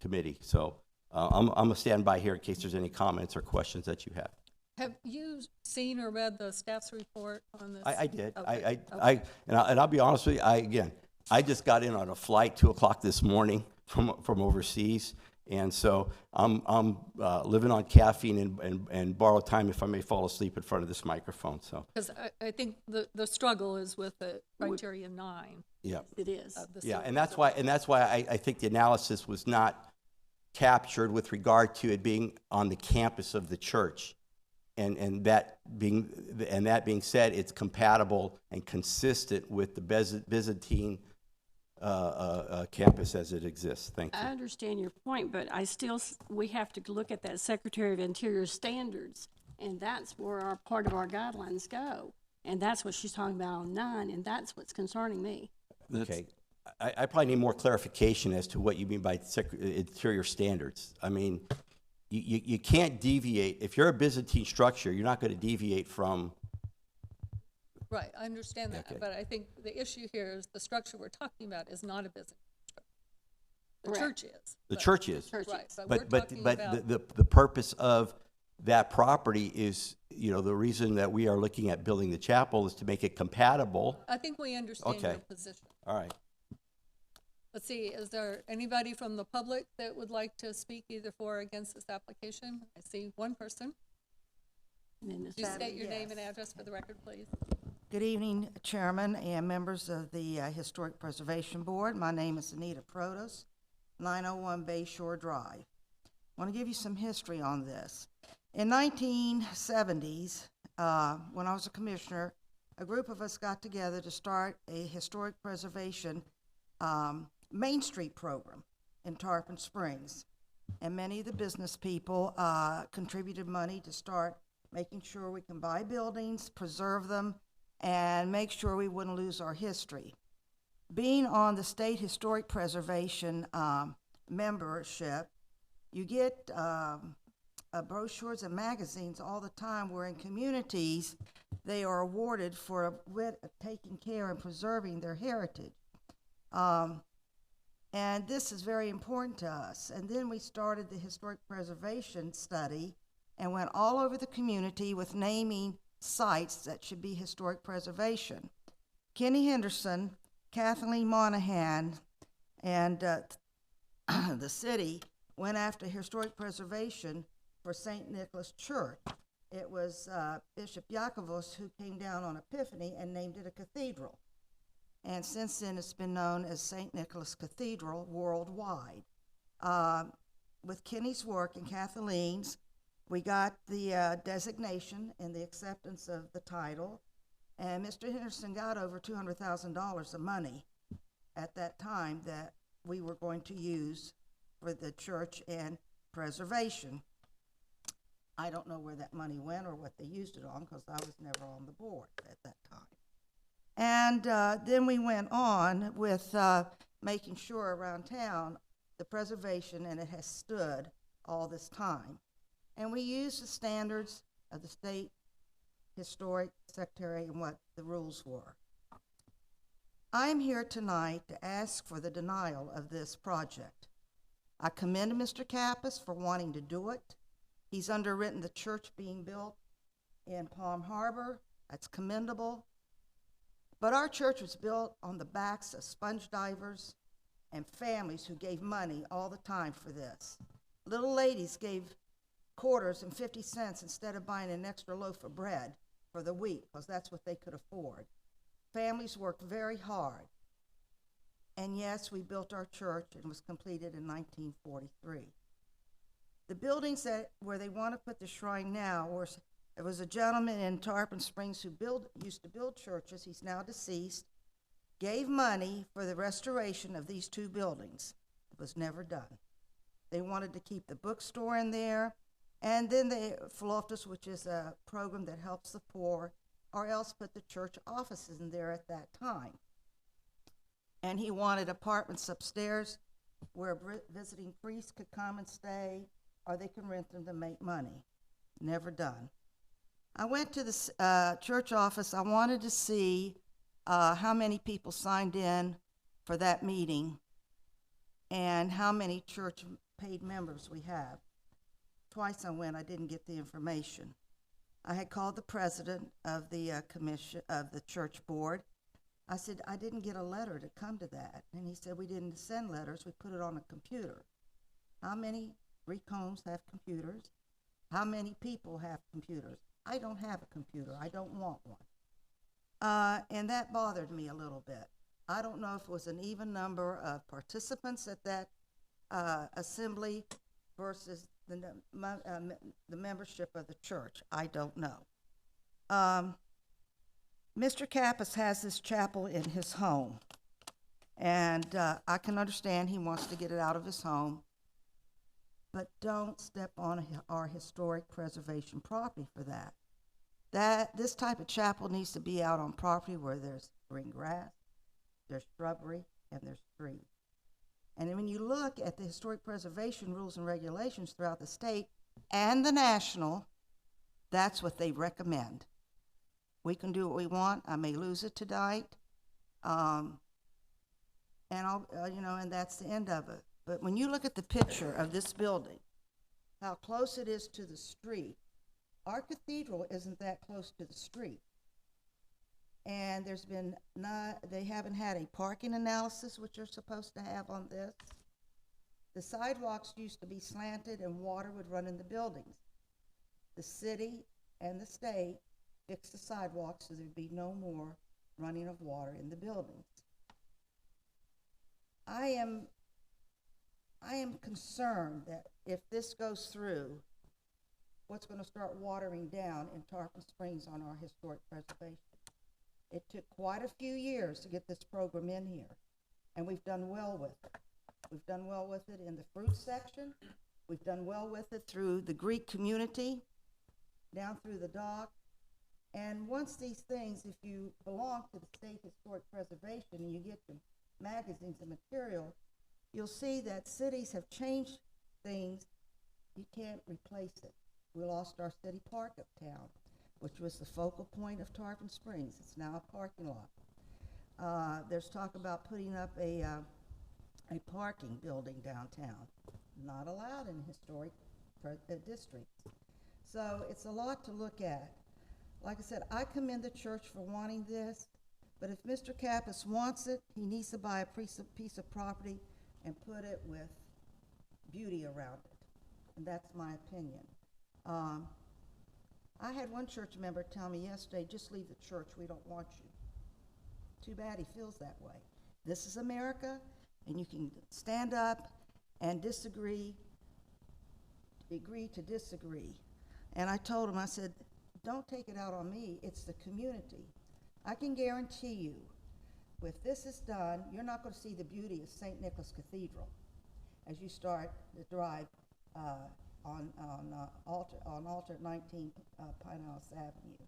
committee. So I'm gonna stand by here in case there's any comments or questions that you have. Have you seen or read the staff's report on this? I did. Okay, And I'll be honest with you, I just got in on a flight 2:00 this morning from overseas. And so I'm living on caffeine and borrowed time if I may fall asleep in front of this microphone, so. Because I think the struggle is with the criteria 9. Yeah. It is. Yeah, and that's why I think the analysis was not captured with regard to it being on the campus of the church. And that being said, it's compatible and consistent with the Byzantine campus as it exists. Thank you. I understand your point, but we have to look at that Secretary of Interior standards, and that's where part of our guidelines go. And that's what she's talking about on 9, and that's what's concerning me. Okay. I probably need more clarification as to what you mean by interior standards. I mean, you can't deviate. If you're a Byzantine structure, you're not going to deviate from. Right, I understand that, Okay. but I think the issue here is the structure we're talking about is not a business structure. The Correct. church is. The but- church is. Right, but we're But talking about, the purpose of that property is, the reason that we are looking at building the chapel is to make it compatible. I think we understand your Okay. position. All right. Let's see, is there anybody from the public that would like to speak either for or against this application? I see one person. And then Could you state your name and address for the record, please? Good evening, Chairman and members of the Historic Preservation Board. My name is Anita Protos, 901 Bay Shore Drive. I want to give you some history on this. In 1970s, when I was a commissioner, a group of us got together to start a historic preservation Main Street program in Tarpon Springs. And many of the business people contributed money to start making sure we can buy buildings, preserve them, and make sure we wouldn't lose our history. Being on the State Historic Preservation membership, you get brochures and magazines all the time where in communities they are awarded for taking care and preserving their heritage. And this is very important to us. And then we started the historic preservation study and went all over the community with naming sites that should be historic preservation. Kenny Henderson, Kathleen Monahan, and the city went after historic preservation for St. Nicholas Church. It was Bishop Yakovos who came down on Epiphany and named it a cathedral. And since then, it's been known as St. Nicholas Cathedral worldwide. With Kenny's work and Kathleen's, we got the designation and the acceptance of the title, and Mr. Henderson got over $200,000 of money at that time that we were going to use for the church and preservation. I don't know where that money went or what they used it on because I was never on the board at that time. And then we went on with making sure around town the preservation, and it has stood all this time. And we used the standards of the State Historic Secretary and what the rules were. I'm here tonight to ask for the denial of this project. I commend Mr. Kappas for wanting to do it. He's underwritten the church being built in Palm Harbor. That's commendable. But our church was built on the backs of sponge divers and families who gave money all the time for this. Little ladies gave quarters and 50 cents instead of buying an extra loaf of bread for the week because that's what they could afford. Families worked very hard. And yes, we built our church and it was completed in 1943. The buildings where they want to put the shrine now, there was a gentleman in Tarpon Springs who used to build churches. He's now deceased. Gave money for the restoration of these two buildings. It was never done. They wanted to keep the bookstore in there, and then the Philoptus, which is a program that helps the poor, or else put the church offices in there at that time. And he wanted apartments upstairs where visiting priests could come and stay, or they could rent them to make money. Never done. I went to the church office. I wanted to see how many people signed in for that meeting and how many church paid members we have. Twice I went, I didn't get the information. I had called the president of the commission, of the church board. I said, I didn't get a letter to come to that. And he said, we didn't send letters, we put it on a computer. How many Greek homes have computers? How many people have computers? I don't have a computer, I don't want one. And that bothered me a little bit. I don't know if it was an even number of participants at that assembly versus the membership of the church. I don't know. Mr. Kappas has this chapel in his home, and I can understand he wants to get it out of his home, but don't step on our historic preservation property for that. This type of chapel needs to be out on property where there's green grass, there's shrubbery, and there's trees. And when you look at the historic preservation rules and regulations throughout the state and the national, that's what they recommend. We can do what we want. I may lose it tonight, and I'll, and that's the end of it. But when you look at the picture of this building, how close it is to the street, our cathedral isn't that close to the street. And they haven't had a parking analysis, which you're supposed to have on this. The sidewalks used to be slanted and water would run in the buildings. The city and the state fixed the sidewalks so there'd be no more running of water in the buildings. I am concerned that if this goes through, what's going to start watering down in Tarpon Springs on our historic preservation. It took quite a few years to get this program in here, and we've done well with it. We've done well with it in the fruit section. We've done well with it through the Greek community, down through the dock. And once these things, if you belong to the state historic preservation and you get the magazines and material, you'll see that cities have changed things. You can't replace it. We lost our city park uptown, which was the focal point of Tarpon Springs. It's now a parking lot. There's talk about putting up a parking building downtown. Not allowed in historic districts. So it's a lot to look at. Like I said, I commend the church for wanting this, but if Mr. Kappas wants it, he needs to buy a piece of property and put it with beauty around it. And that's my opinion. I had one church member tell me yesterday, just leave the church, we don't want you. Too bad he feels that way. This is America, and you can stand up and disagree, agree to disagree. And I told him, I said, don't take it out on me, it's the community. I can guarantee you, if this is done, you're not going to see the beauty of St. Nicholas Cathedral as you start the drive on Alternate 19 Pinellas Avenue.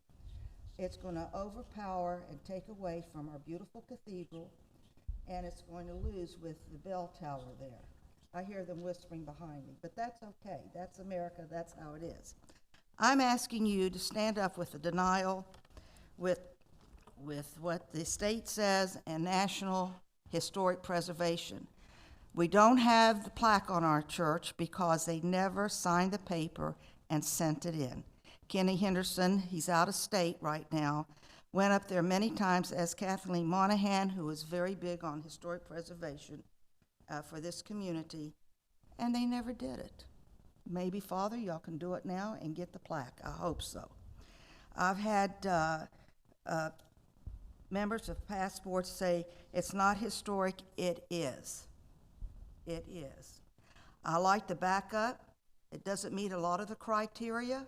It's going to overpower and take away from our beautiful cathedral, and it's going to lose with the bell tower there. I hear them whispering behind me, but that's okay. That's America. That's how it is. I'm asking you to stand up with the denial, with what the state says, and national historic preservation. We don't have the plaque on our church because they never signed the paper and sent it in. Kenny Henderson, he's out of state right now, went up there many times, as Kathleen Monahan, who is very big on historic preservation for this community, and they never did it. Maybe, Father, y'all can do it now and get the plaque. I hope so. I've had members of past boards say, it's not historic, it is. It is. I like the backup. It doesn't meet a lot of the criteria.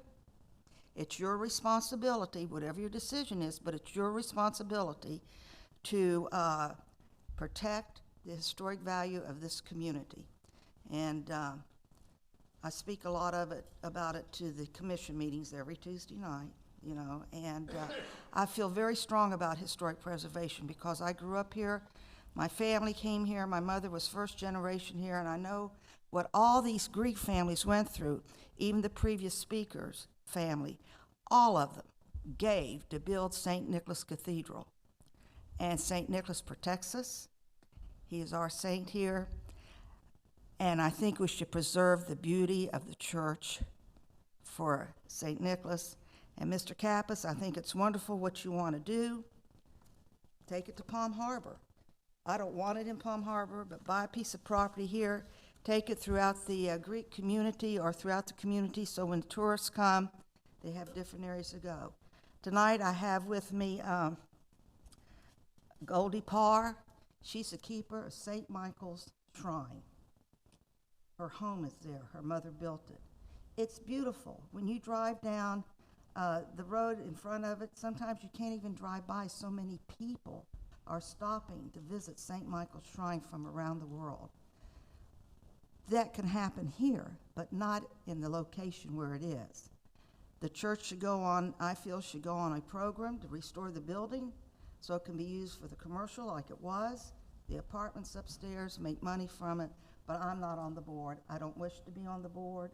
It's your responsibility, whatever your decision is, but it's your responsibility to protect the historic value of this community. And I speak a lot about it to the commission meetings every Tuesday night, and I feel very strong about historic preservation because I grew up here. My family came here. My mother was first generation here, and I know what all these Greek families went through, even the previous speaker's family. All of them gave to build St. Nicholas Cathedral. And St. Nicholas protects us. He is our saint here. And I think we should preserve the beauty of the church for St. Nicholas And Mr. Kappas, I think it's wonderful what you want to do. Take it to Palm Harbor. I don't want it in Palm Harbor, but buy a piece of property here, take it throughout the Greek community or throughout the community so when tourists come, they have different areas to go. Tonight I have with me Goldie Parr. She's a keeper of St. Michael's Shrine. Her home is there. Her mother built it. It's beautiful. When you drive down the road in front of it, sometimes you can't even drive by. So many people are stopping to visit St. Michael's Shrine from around the world. That can happen here, but not in the location where it is. The church should go on, I feel, should go on a program to restore the building so it can be used for the commercial like it was, the apartments upstairs, make money from it, but I'm not on the board. I don't wish to be on the board.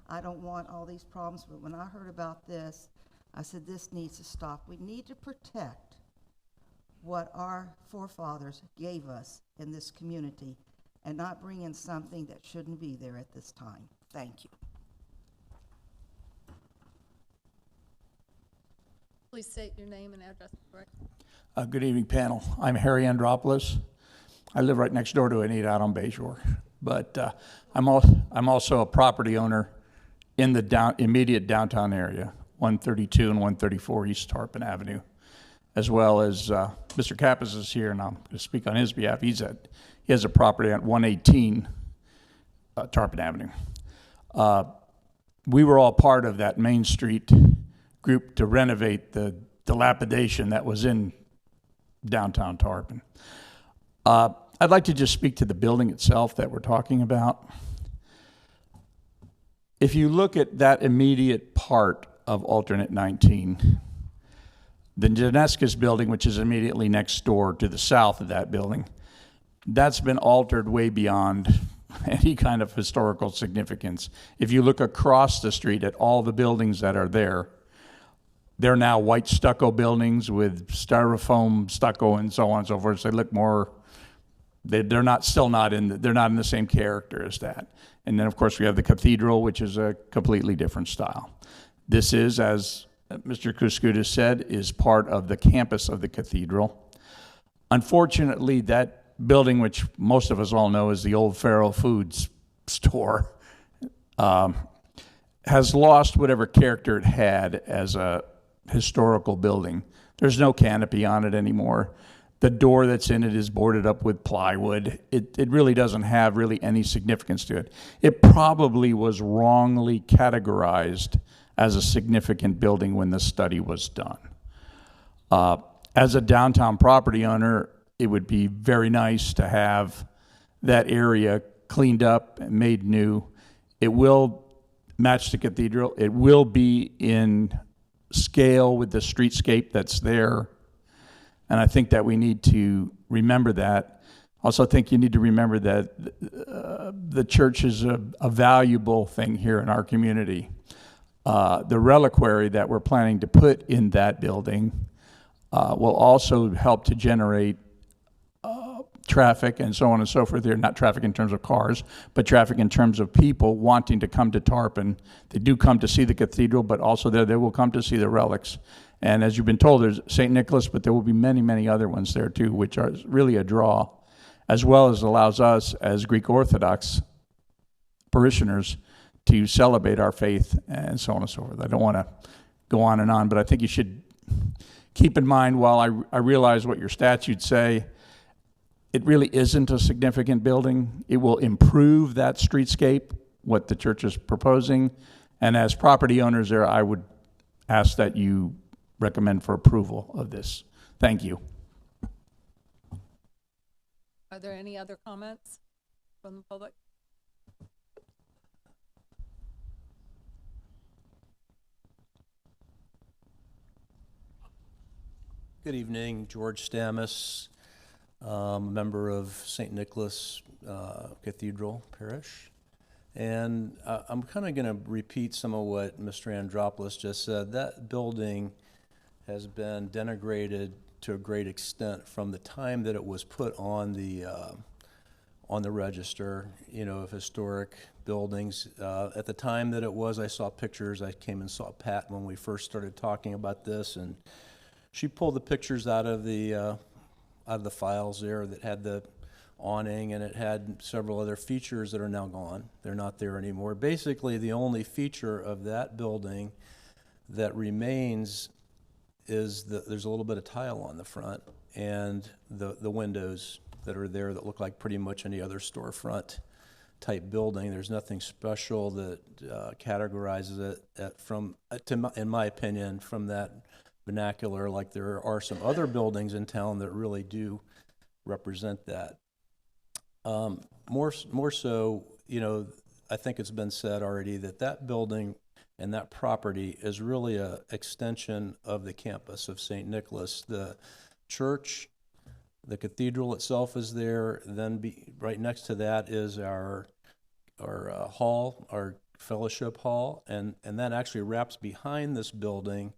I don't want all these problems, but when I heard about this, I said this needs to stop. We need to protect what our forefathers gave us in this community and not bring in something that shouldn't be there at this time. Thank you. Please state your name and address, correct? Good evening, panel. I'm Harry Andropoulos. I live right next door to Anita out on Bayshore, but I'm also a property owner in the immediate downtown area, 132 and 134 East Tarpon Avenue, as well as Mr. Kappas is here, and I'm going to speak on his behalf. He has a property at 118 Tarpon Avenue. We were all part of that Main Street group to renovate the dilapidation that was in downtown Tarpon. I'd like to just speak to the building itself that we're talking about. If you look at that immediate part of alternate 19, the Genescus building, which is immediately next door to the south of that building, that's been altered way beyond any kind of historical significance. If you look across the street at all the buildings that are there, they're now white stucco buildings with styrofoam stucco and so on and so forth. So they look more, they're not in the same character as that. And then of course we have the cathedral, which is a completely different style. This is, as Mr. Kuskudis said, is part of the campus of the cathedral. Unfortunately, that building, which most of us all know is the old Faro Foods store, has lost whatever character it had as a historical building. There's no canopy on it anymore. The door that's in it is boarded up with plywood. It really doesn't have really any significance to it. It probably was wrongly categorized as a significant building when the study was done. As a downtown property owner, it would be very nice to have that area cleaned up and made new. It will match the cathedral. It will be in scale with the streetscape that's there. And I think that we need to remember that. Also think you need to remember that the church is a valuable thing here in our community. The reliquary that we're planning to put in that building will also help to generate traffic and so on and so forth here. Not traffic in terms of cars, but traffic in terms of people wanting to come to Tarpon. They do come to see the cathedral, but also they will come to see the relics. And as you've been told, there's St. Nicholas, but there will be many, many other ones there too, which are really a draw, as well as allows us as Greek Orthodox parishioners to celebrate our faith and so on and so forth. I don't want to go on, but I think you should keep in mind, while I realize what your statutes say, it really isn't a significant building. It will improve that streetscape, what the church is proposing. And as property owners there, I would ask that you recommend for approval of this. Thank you. Are there any other comments from the public? Good evening, George Stamus, a member of St. Nicholas Cathedral Parish. And I'm kind of going to repeat some of what Mr. Andropoulos just said. That building has been denigrated to a great extent from the time that it was put on the on the register, you know, of historic buildings. At the time that it was, I saw pictures. I came and saw Pat when we first started talking about this, and she pulled the pictures out of the files there that had the awning, and it had several other features that are now gone. They're not there anymore. Basically, the only feature of that building that remains is there's a little bit of tile on the front and the windows that are there that look like pretty much any other storefront type building. There's nothing special that categorizes it from, in my opinion, from that vernacular, like there are some other buildings in town that really do represent that. More so, you know, I think it's been said already that that building and that property is really a extension of the campus of St. Nicholas. The church, the cathedral itself is there. Then right next to that is our hall, our fellowship hall, and that actually wraps behind this building.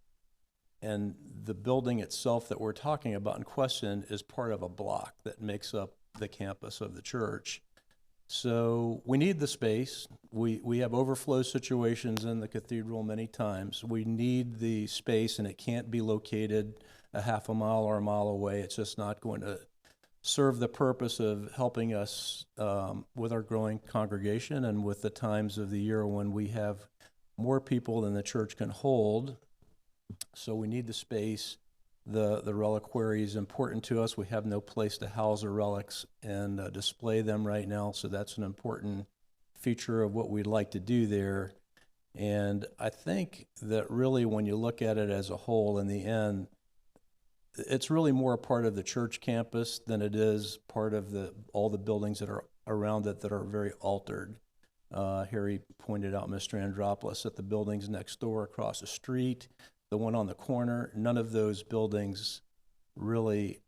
And the building itself that we're talking about in question is part of a block that makes up the campus of the church. So we need the space. We have overflow situations in the cathedral many times. We need the space, and it can't be located a half a mile or a mile away. It's just not going to serve the purpose of helping us with our growing congregation and with the times of the year when we have more people than the church can hold. So we need the space. The reliquary is important to us. We have no place to house the relics and display them right now, so that's an important feature of what we'd like to do there. And I think that really when you look at it as a whole, in the end, it's really more a part of the church campus than it is part of all the buildings that are around it that are very altered. Harry pointed out, Mr. Andropoulos, that the buildings next door, across the street, the one on the corner, none of those buildings really,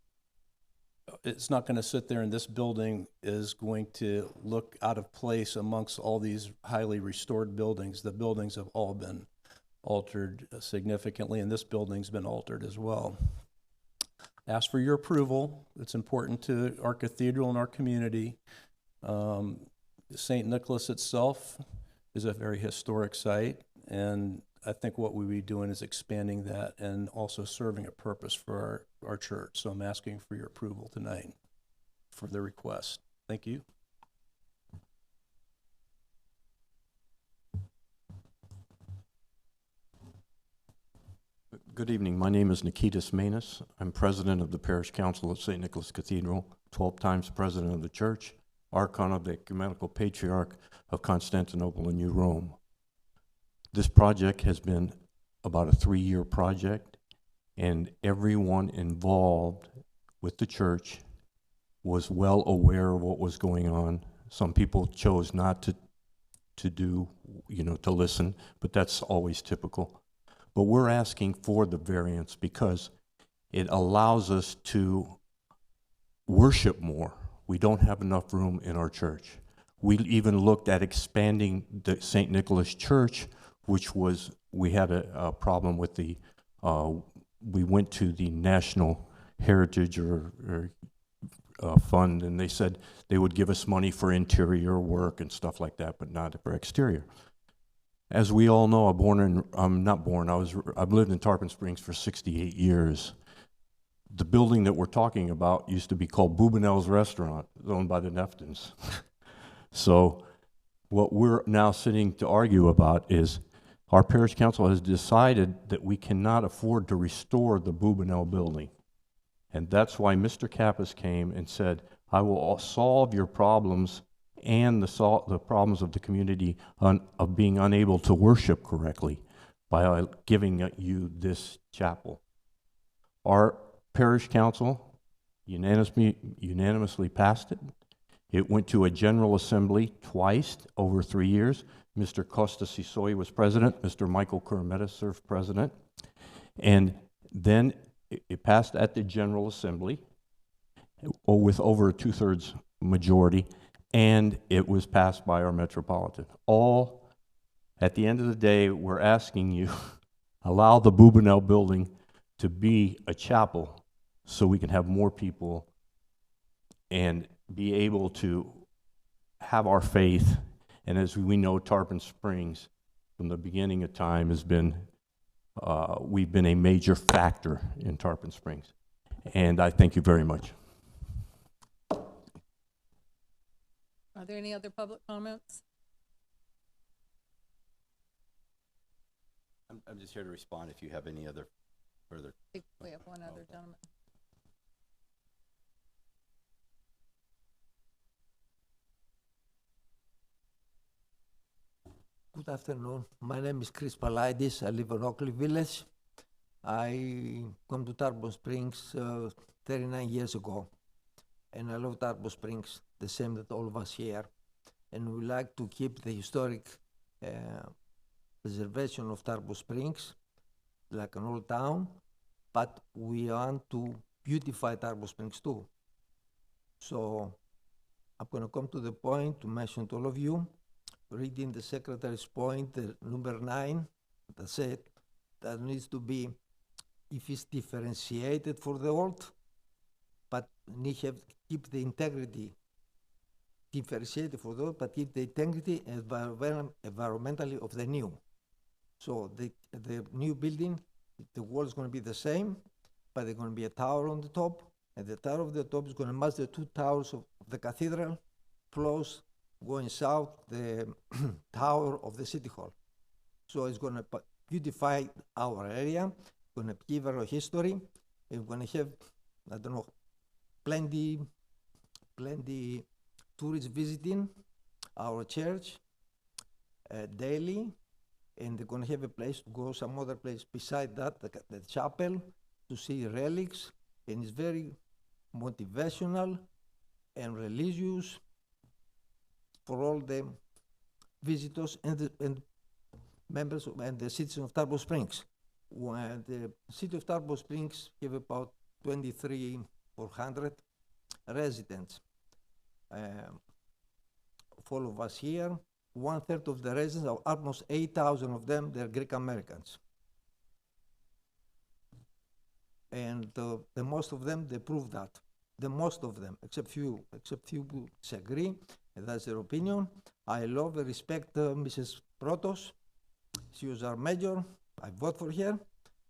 it's not going to sit there, and this building is going to look out of place amongst all these highly restored buildings. The buildings have all been altered significantly, and this building's been altered as well. Ask for your approval. It's important to our cathedral and our community. St. Nicholas itself is a very historic site, and I think what we'll be doing is expanding that and also serving a purpose for our church. So I'm asking for your approval tonight for the request. Thank you. Good evening. My name is Nikitas Manus. I'm president of the Parish Council of St. Nicholas Cathedral, 12 times president of the church, archon of the Ecumenical Patriarch of Constantinople and New Rome. This project has been about a 3-year project, and everyone involved with the church was well aware of what was going on. Some people chose not to do, to listen, but that's always typical. But we're asking for the variance because it allows us to worship more. We don't have enough room in our church. We even looked at expanding the St. Nicholas Church, which was, we had a problem with we went to the National Heritage Fund, and they said they would give us money for interior work and stuff like that, but not for exterior. As we all know, I've lived in Tarpon Springs for 68 years. The building that we're talking about used to be called Boubanel's Restaurant, owned by the Neftons. So what we're now sitting to argue about is our parish council has decided that we cannot afford to restore the Boubanel building. And that's why Mr. Kappas came and said, I will solve your problems and the problems of the community of being unable to worship correctly by giving you this chapel. Our parish council unanimously passed it. It went to a general assembly twice over 3 years. Mr. Costa Sisoy was president. Mr. Michael Kurmeta served president. And then it passed at the general assembly with over a 2/3 majority, and it was passed by our metropolitan. All, at the end of the day, we're asking you, allow the Boubanel building to be a chapel so we can have more people and be able to have our faith. And as we know, Tarpon Springs, from the beginning of time, has been, we've been a major factor in Tarpon Springs. And I thank you very much. Are there any other public comments? I'm just here to respond if you have any other further. I think we have one other gentleman. Good afternoon. My name is Chris Palaidis. I live in Oakley Village. I come to Tarpon Springs 39 years ago, and I love Tarpon Springs, the same that all of us here. And we like to keep the historic preservation of Tarpon Springs, like an old town, but we want to beautify Tarpon Springs too. So I'm going to come to the point to mention to all of you, reading the Secretary's point, number 9, that said that needs to be, if it's differentiated for the old, but need to keep the integrity differentiated for the old, but keep the integrity environmentally of the new. So the new building, the wall is going to be the same, but there's going to be a tower on the top, and the tower of the top is going to match the 2 towers of the cathedral, plus going south, the tower of the city hall. So it's going to beautify our area, going to give our history, and we're going to have, I don't know, plenty tourists visiting our church daily, and they're going to have a place to go, some other place beside that, the chapel, to see relics, and it's very motivational and religious for all the visitors and members and the citizens of Tarpon Springs. When the city of Tarpon Springs have about 2,300 residents. For all of us here, 1/3 of the residents, almost 8,000 of them, they're Greek Americans. And the most of them, they prove that. The most of them, except few disagree, and that's their opinion. I love and respect Mrs. Protos. She was our mayor. I vote for her,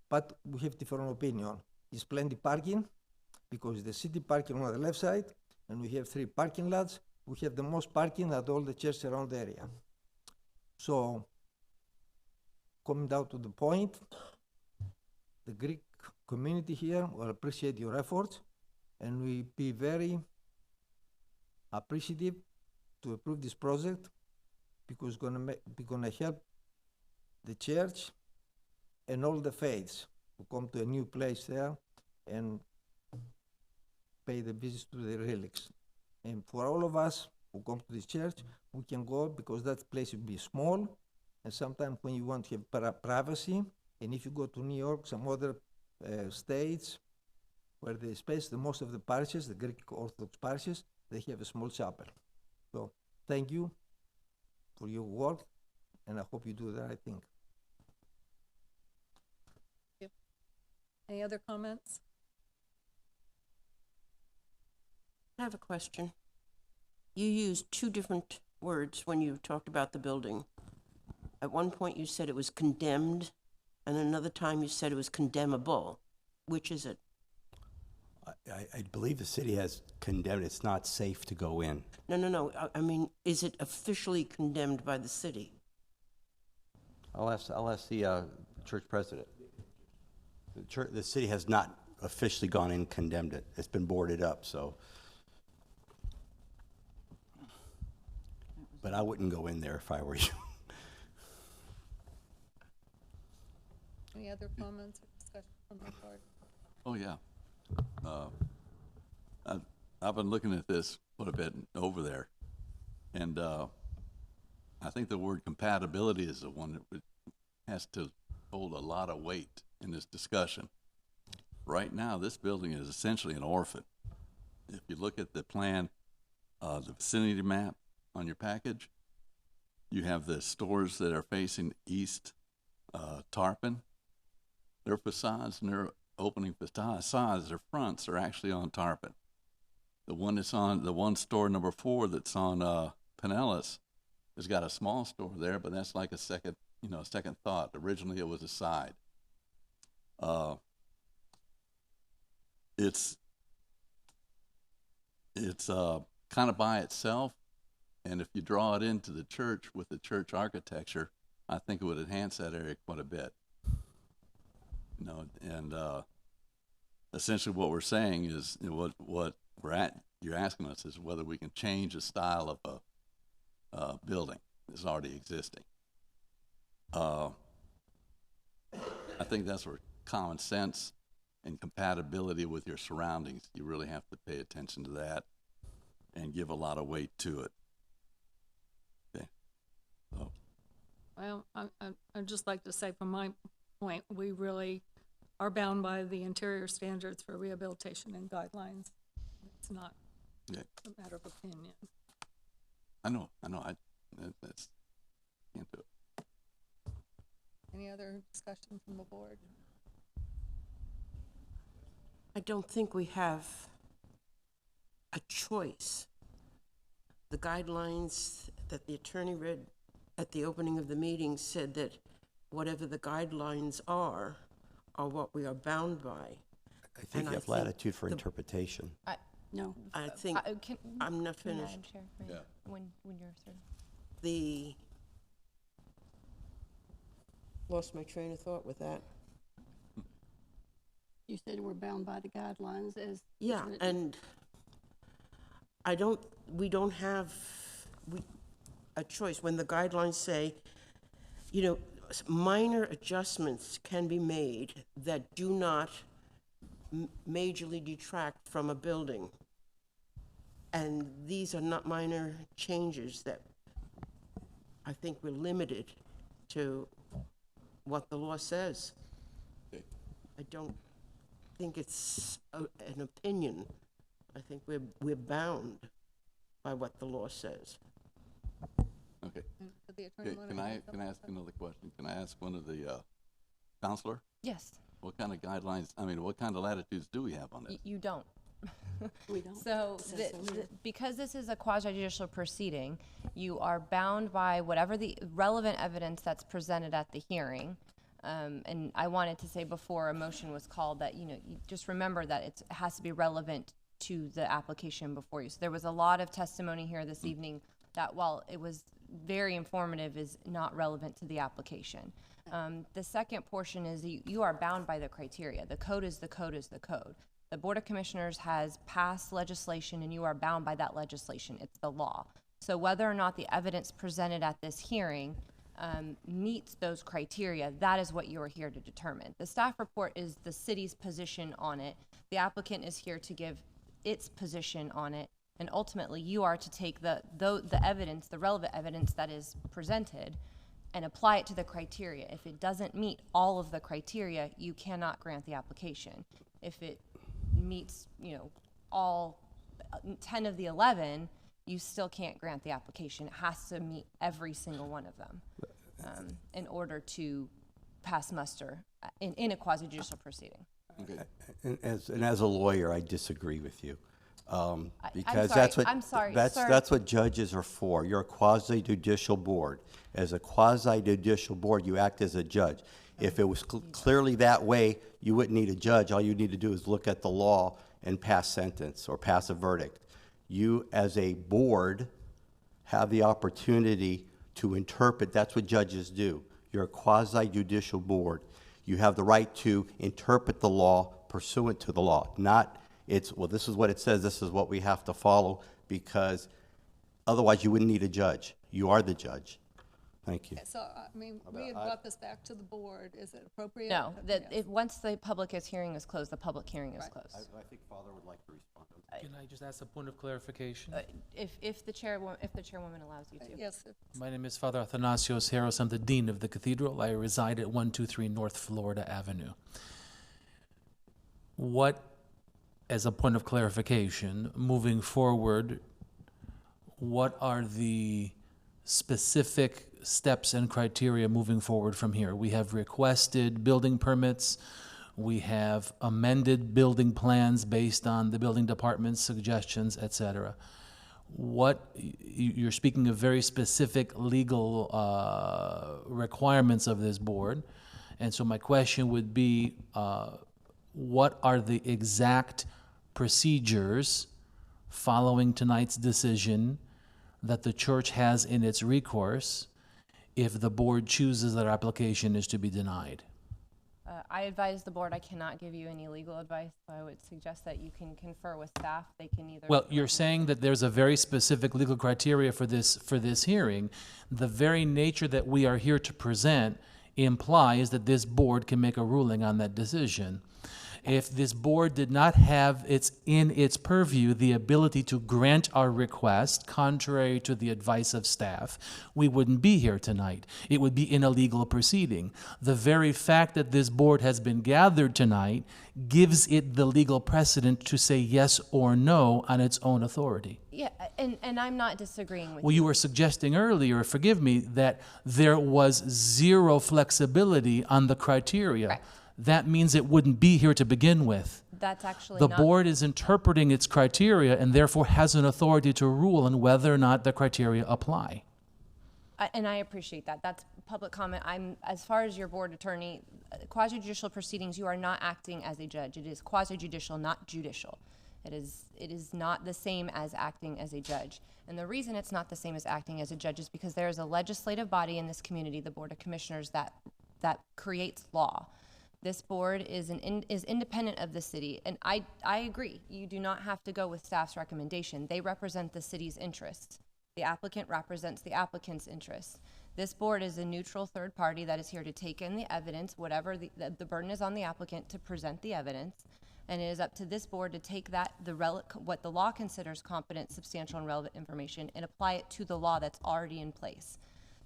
but we have different opinion. There's plenty parking, because the city parking on the left side, and we have 3 parking lots. We have the most parking at all the churches around the area. So, coming down to the point, the Greek community here will appreciate your efforts, and we be very appreciative to approve this project, because it's gonna help the church and all the faiths to come to a new place there and pay the visits to the relics. And for all of us who come to this church, we can go, because that place will be small, and sometimes when you want to have privacy, and if you go to New York, some other states where there is space, the most of the parishes, the Greek Orthodox parishes, they have a small chapel. So thank you for your work, and I hope you do the right thing. Yep. Any other comments? I have a question. You used 2 different words when you talked about the building. At one point you said it was condemned, and another time you said it was condemnable. Which is it? I believe the city has condemned, it's not safe to go in. No. I mean, is it officially condemned by the city? I'll ask the church president. The city has not officially gone in and condemned it. It's been boarded up, so. But I wouldn't go in there if I were you. Any other comments or discussion from the board? Oh, yeah. I've been looking at this quite a bit over there, and I think the word compatibility is the one that has to hold a lot of weight in this discussion. Right now, this building is essentially an orphan. If you look at the plan, the vicinity map on your package, you have the stores that are facing east Tarpon. Their facades and their opening facades, their fronts are actually on Tarpon. The one that's on, the one store number 4 that's on Pinellas has got a small store there, but that's like a second thought. Originally, it was a side. It's kind of by itself, and if you draw it into the church with the church architecture, I think it would enhance that area quite a bit. And essentially what we're saying is, what you're asking us is whether we can change the style of a building that's already existing. I think that's where common sense and compatibility with your surroundings, you really have to pay attention to that and give a lot of weight to it. Okay. So. Well, I'd just like to say from my point, we really are bound by the interior standards for rehabilitation and guidelines. It's not a matter of opinion. I know. That's can't do it. Any other discussion from the board? I don't think we have a choice. The guidelines that the attorney read at the opening of the meeting said that whatever the guidelines are what we are bound by. I think you have latitude for interpretation. No. I think, I'm not finished. Madam Chair, may I- when you're through. Lost my train of thought with that. You said we're bound by the guidelines as. Yeah, and we don't have a choice. When the guidelines say, minor adjustments can be made that do not majorly detract from a building. And these are not minor changes that I think we're limited to what the law says. Okay. I don't think it's an opinion. I think we're bound by what the law says. Okay. Can I ask another question? Can I ask one of the counselor? Yes. What kind of guidelines? What kind of latitudes do we have on this? You don't. We don't. So, because this is a quasi-judicial proceeding, you are bound by whatever the relevant evidence that's presented at the hearing. And I wanted to say before a motion was called that, you just remember that it has to be relevant to the application before you. So there was a lot of testimony here this evening that, while it was very informative, is not relevant to the application. The second portion is you are bound by the criteria. The code is the code is the code. The Board of Commissioners has passed legislation, and you are bound by that legislation. It's the law. So whether or not the evidence presented at this hearing meets those criteria, that is what you are here to determine. The staff report is the city's position on it. The applicant is here to give its position on it, and ultimately you are to take the evidence, the relevant evidence that is presented, and apply it to the criteria. If it doesn't meet all of the criteria, you cannot grant the application. If it meets, all 10 of the 11, you still can't grant the application. It has to meet every single one of them in order to pass muster in a quasi-judicial proceeding. Okay. And as a lawyer, I disagree with you. Because I'm sorry, that's sir. That's what judges are for. You're a quasi-judicial board. As a quasi-judicial board, you act as a judge. If it was clearly that way, you wouldn't need a judge. All you need to do is look at the law and pass sentence or pass a verdict. You, as a board, have the opportunity to interpret. That's what judges do. You're a quasi-judicial board. You have the right to interpret the law pursuant to the law, not this is what it says, this is what we have to follow, because otherwise you wouldn't need a judge. You are the judge. Thank you. So, we had brought this back to the board. Is it appropriate? No, once the public hearing is closed, the public hearing is closed. I think Father would like to respond. Can I just ask a point of clarification? If the chairwoman allows you to. Yes. My name is Father Athanasios Harris. I'm the dean of the cathedral. I reside at 123 North Florida Avenue. What, as a point of clarification, moving forward, what are the specific steps and criteria moving forward from here? We have requested building permits. We have amended building plans based on the building department's suggestions, etc. you're speaking of very specific legal requirements of this board. And so my question would be, what are the exact procedures following tonight's decision that the church has in its recourse if the board chooses that our application is to be denied? I advise the board I cannot give you any legal advice, so I would suggest that you can confer with staff. They can either. Well, you're saying that there's a very specific legal criteria for this hearing. The very nature that we are here to present implies that this board can make a ruling on that decision. If this board did not have in its purview the ability to grant our request, contrary to the advice of staff, we wouldn't be here tonight. It would be in a legal proceeding. The very fact that this board has been gathered tonight gives it the legal precedent to say yes or no on its own authority. Yeah, and I'm not disagreeing with Well, you were suggesting earlier, forgive me, that there was zero flexibility on the criteria. Correct. That means it wouldn't be here to begin with. That's actually The not. board is interpreting its criteria and therefore has an authority to rule on whether or not the criteria apply. And I appreciate that. That's public comment. As far as your board attorney, quasi-judicial proceedings, you are not acting as a judge. It is quasi-judicial, not judicial. It is not the same as acting as a judge. And the reason it's not the same as acting as a judge is because there is a legislative body in this community, the Board of Commissioners, that creates law. This board is independent of the city, and I agree. You do not have to go with staff's recommendation. They represent the city's interests. The applicant represents the applicant's interests. This board is a neutral third party that is here to take in the evidence, whatever the burden is on the applicant to present the evidence, and it is up to this board to take what the law considers competent, substantial, and relevant information and apply it to the law that's already in place.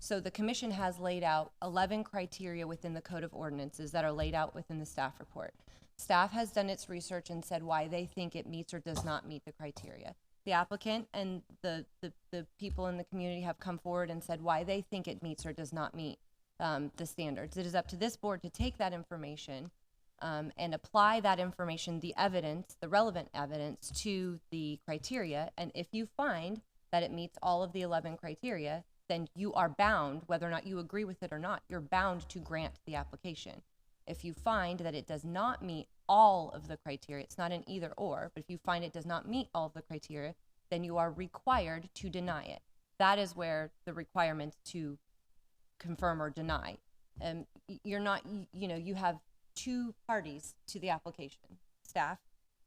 So the commission has laid out 11 criteria within the Code of Ordinances that are laid out within the staff report. Staff has done its research and said why they think it meets or does not meet the criteria. The applicant and the people in the community have come forward and said why they think it meets or does not meet the standards. It is up to this board to take that information and apply that information, the evidence, the relevant evidence, to the criteria. And if you find that it meets all of the 11 criteria, then you are bound, whether or not you agree with it or not, you're bound to grant the application. If you find that it does not meet all of the criteria, it's not an either or, but if you find it does not meet all of the criteria, then you are required to deny it. That is where the requirement to confirm or deny. You're not, you have two parties to the application, staff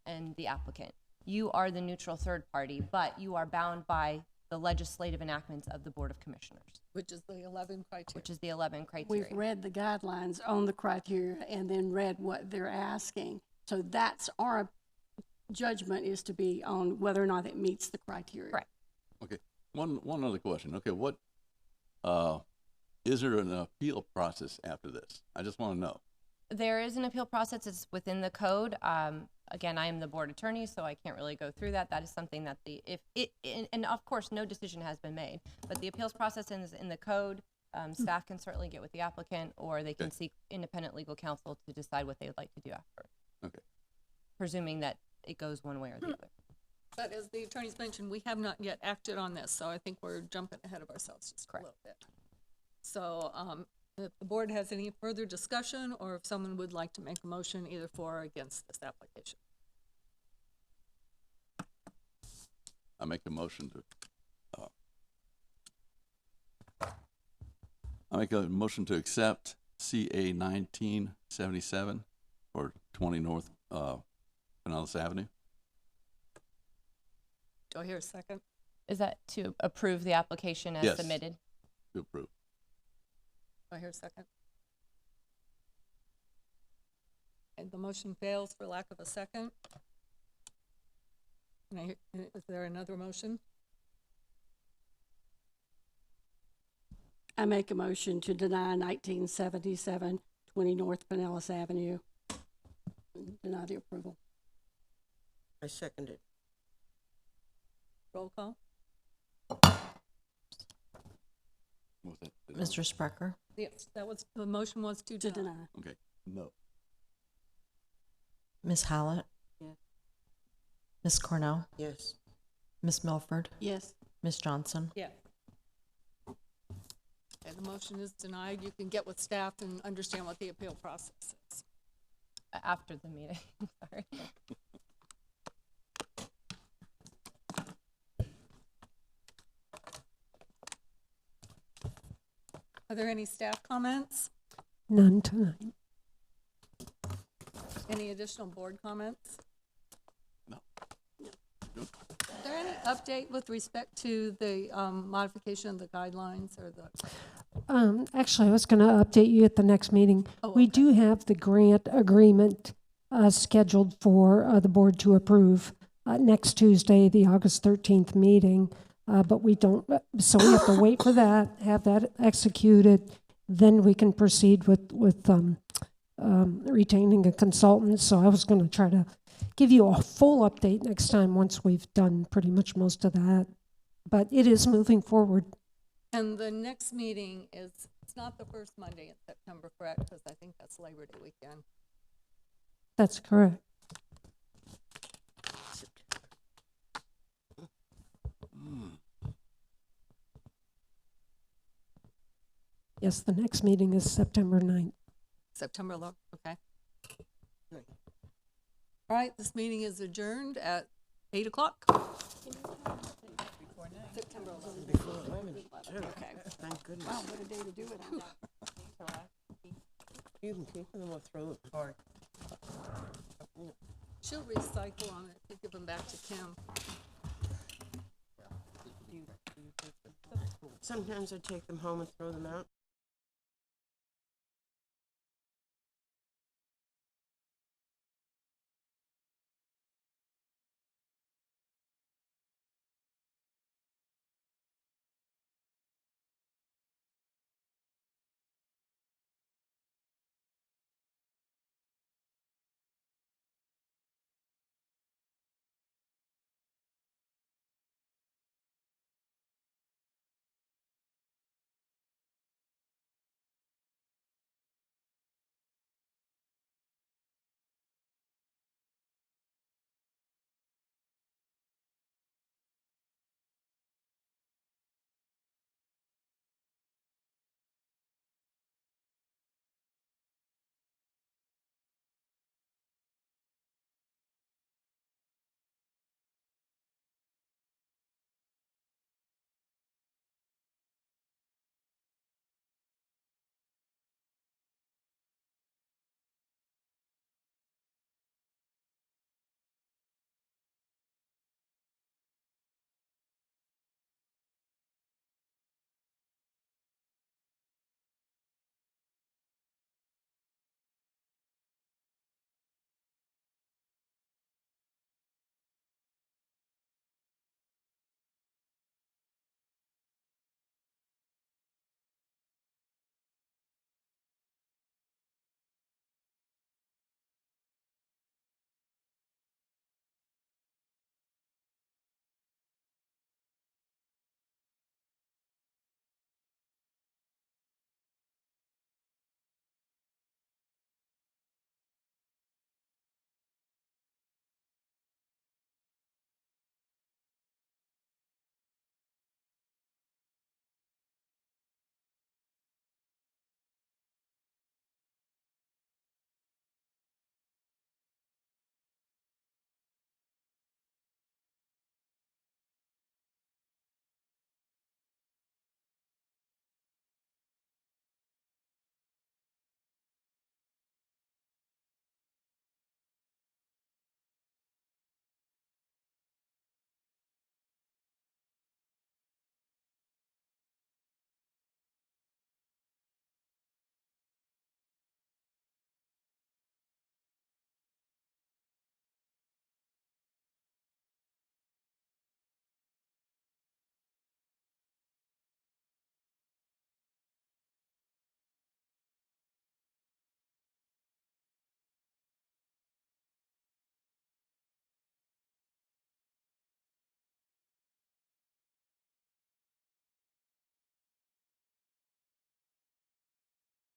and the applicant. You are the neutral third party, but you are bound by the legislative enactments of the Board of Commissioners. Which is the 11 criteria. We've read the guidelines on the criteria and then read what they're asking. So that's our judgment, is to be on whether or not it meets the criteria. Right. Okay, one other question. Okay, what, is there an appeal process after this? I just want to know. There is an appeal process. It's within the code. Again, I am the board attorney, so I can't really go through that. That is something that and of course, no decision has been made, but the appeals process is in the code. Staff can certainly get with the applicant, or they can seek independent legal counsel to decide what they would like to do after. Okay. Presuming that it goes one way or the other. But as the attorneys mentioned, we have not yet acted on this, so I think we're jumping ahead of ourselves just a little bit. So, if the board has any further discussion, or if someone would like to make a motion either for or against this application. I make a motion to accept CA 1977 for 20 North Pinellas Avenue. Do I hear a second? Is that to approve the application as submitted? To approve. Do I hear a second? And the motion fails for lack of a second. Is there another motion? I make a motion to deny 1977 20 North Pinellas Avenue. Deny the approval. I second it. Roll call. Mr. Sprecher? Yes, the motion was to deny. Okay, no. Ms. Hallett? Yes. Ms. Cornell? Yes. Ms. Milford, Yes. Ms. Johnson. Yeah. Okay, the motion is denied. You can get with staff and understand what the appeal process is. After the meeting, sorry. Are there any staff comments? None tonight. Any additional board comments? No. Is there any update with respect to the modification of the guidelines or the? Actually, I was going to update you at the next meeting. Oh, We okay. do have the grant agreement scheduled for the board to approve next Tuesday, the August 13th meeting. But we don't, so we have to wait for that, have that executed, then we can proceed with retaining a consultant. So I was going to try to give you a full update next time once we've done pretty much most of that. But it is moving forward. And the next meeting is, it's not the first Monday in September, correct? Because I think that's Labor Day weekend. That's correct. Yes, the next meeting is September 9th. September 11th, okay. All right, this meeting is adjourned at 8 o'clock. September 11th. Okay, thank goodness. Wow, what a day to do it on. You can keep them or throw it apart. She'll recycle on it to give them back to Kim. Sometimes I take them home and throw them out.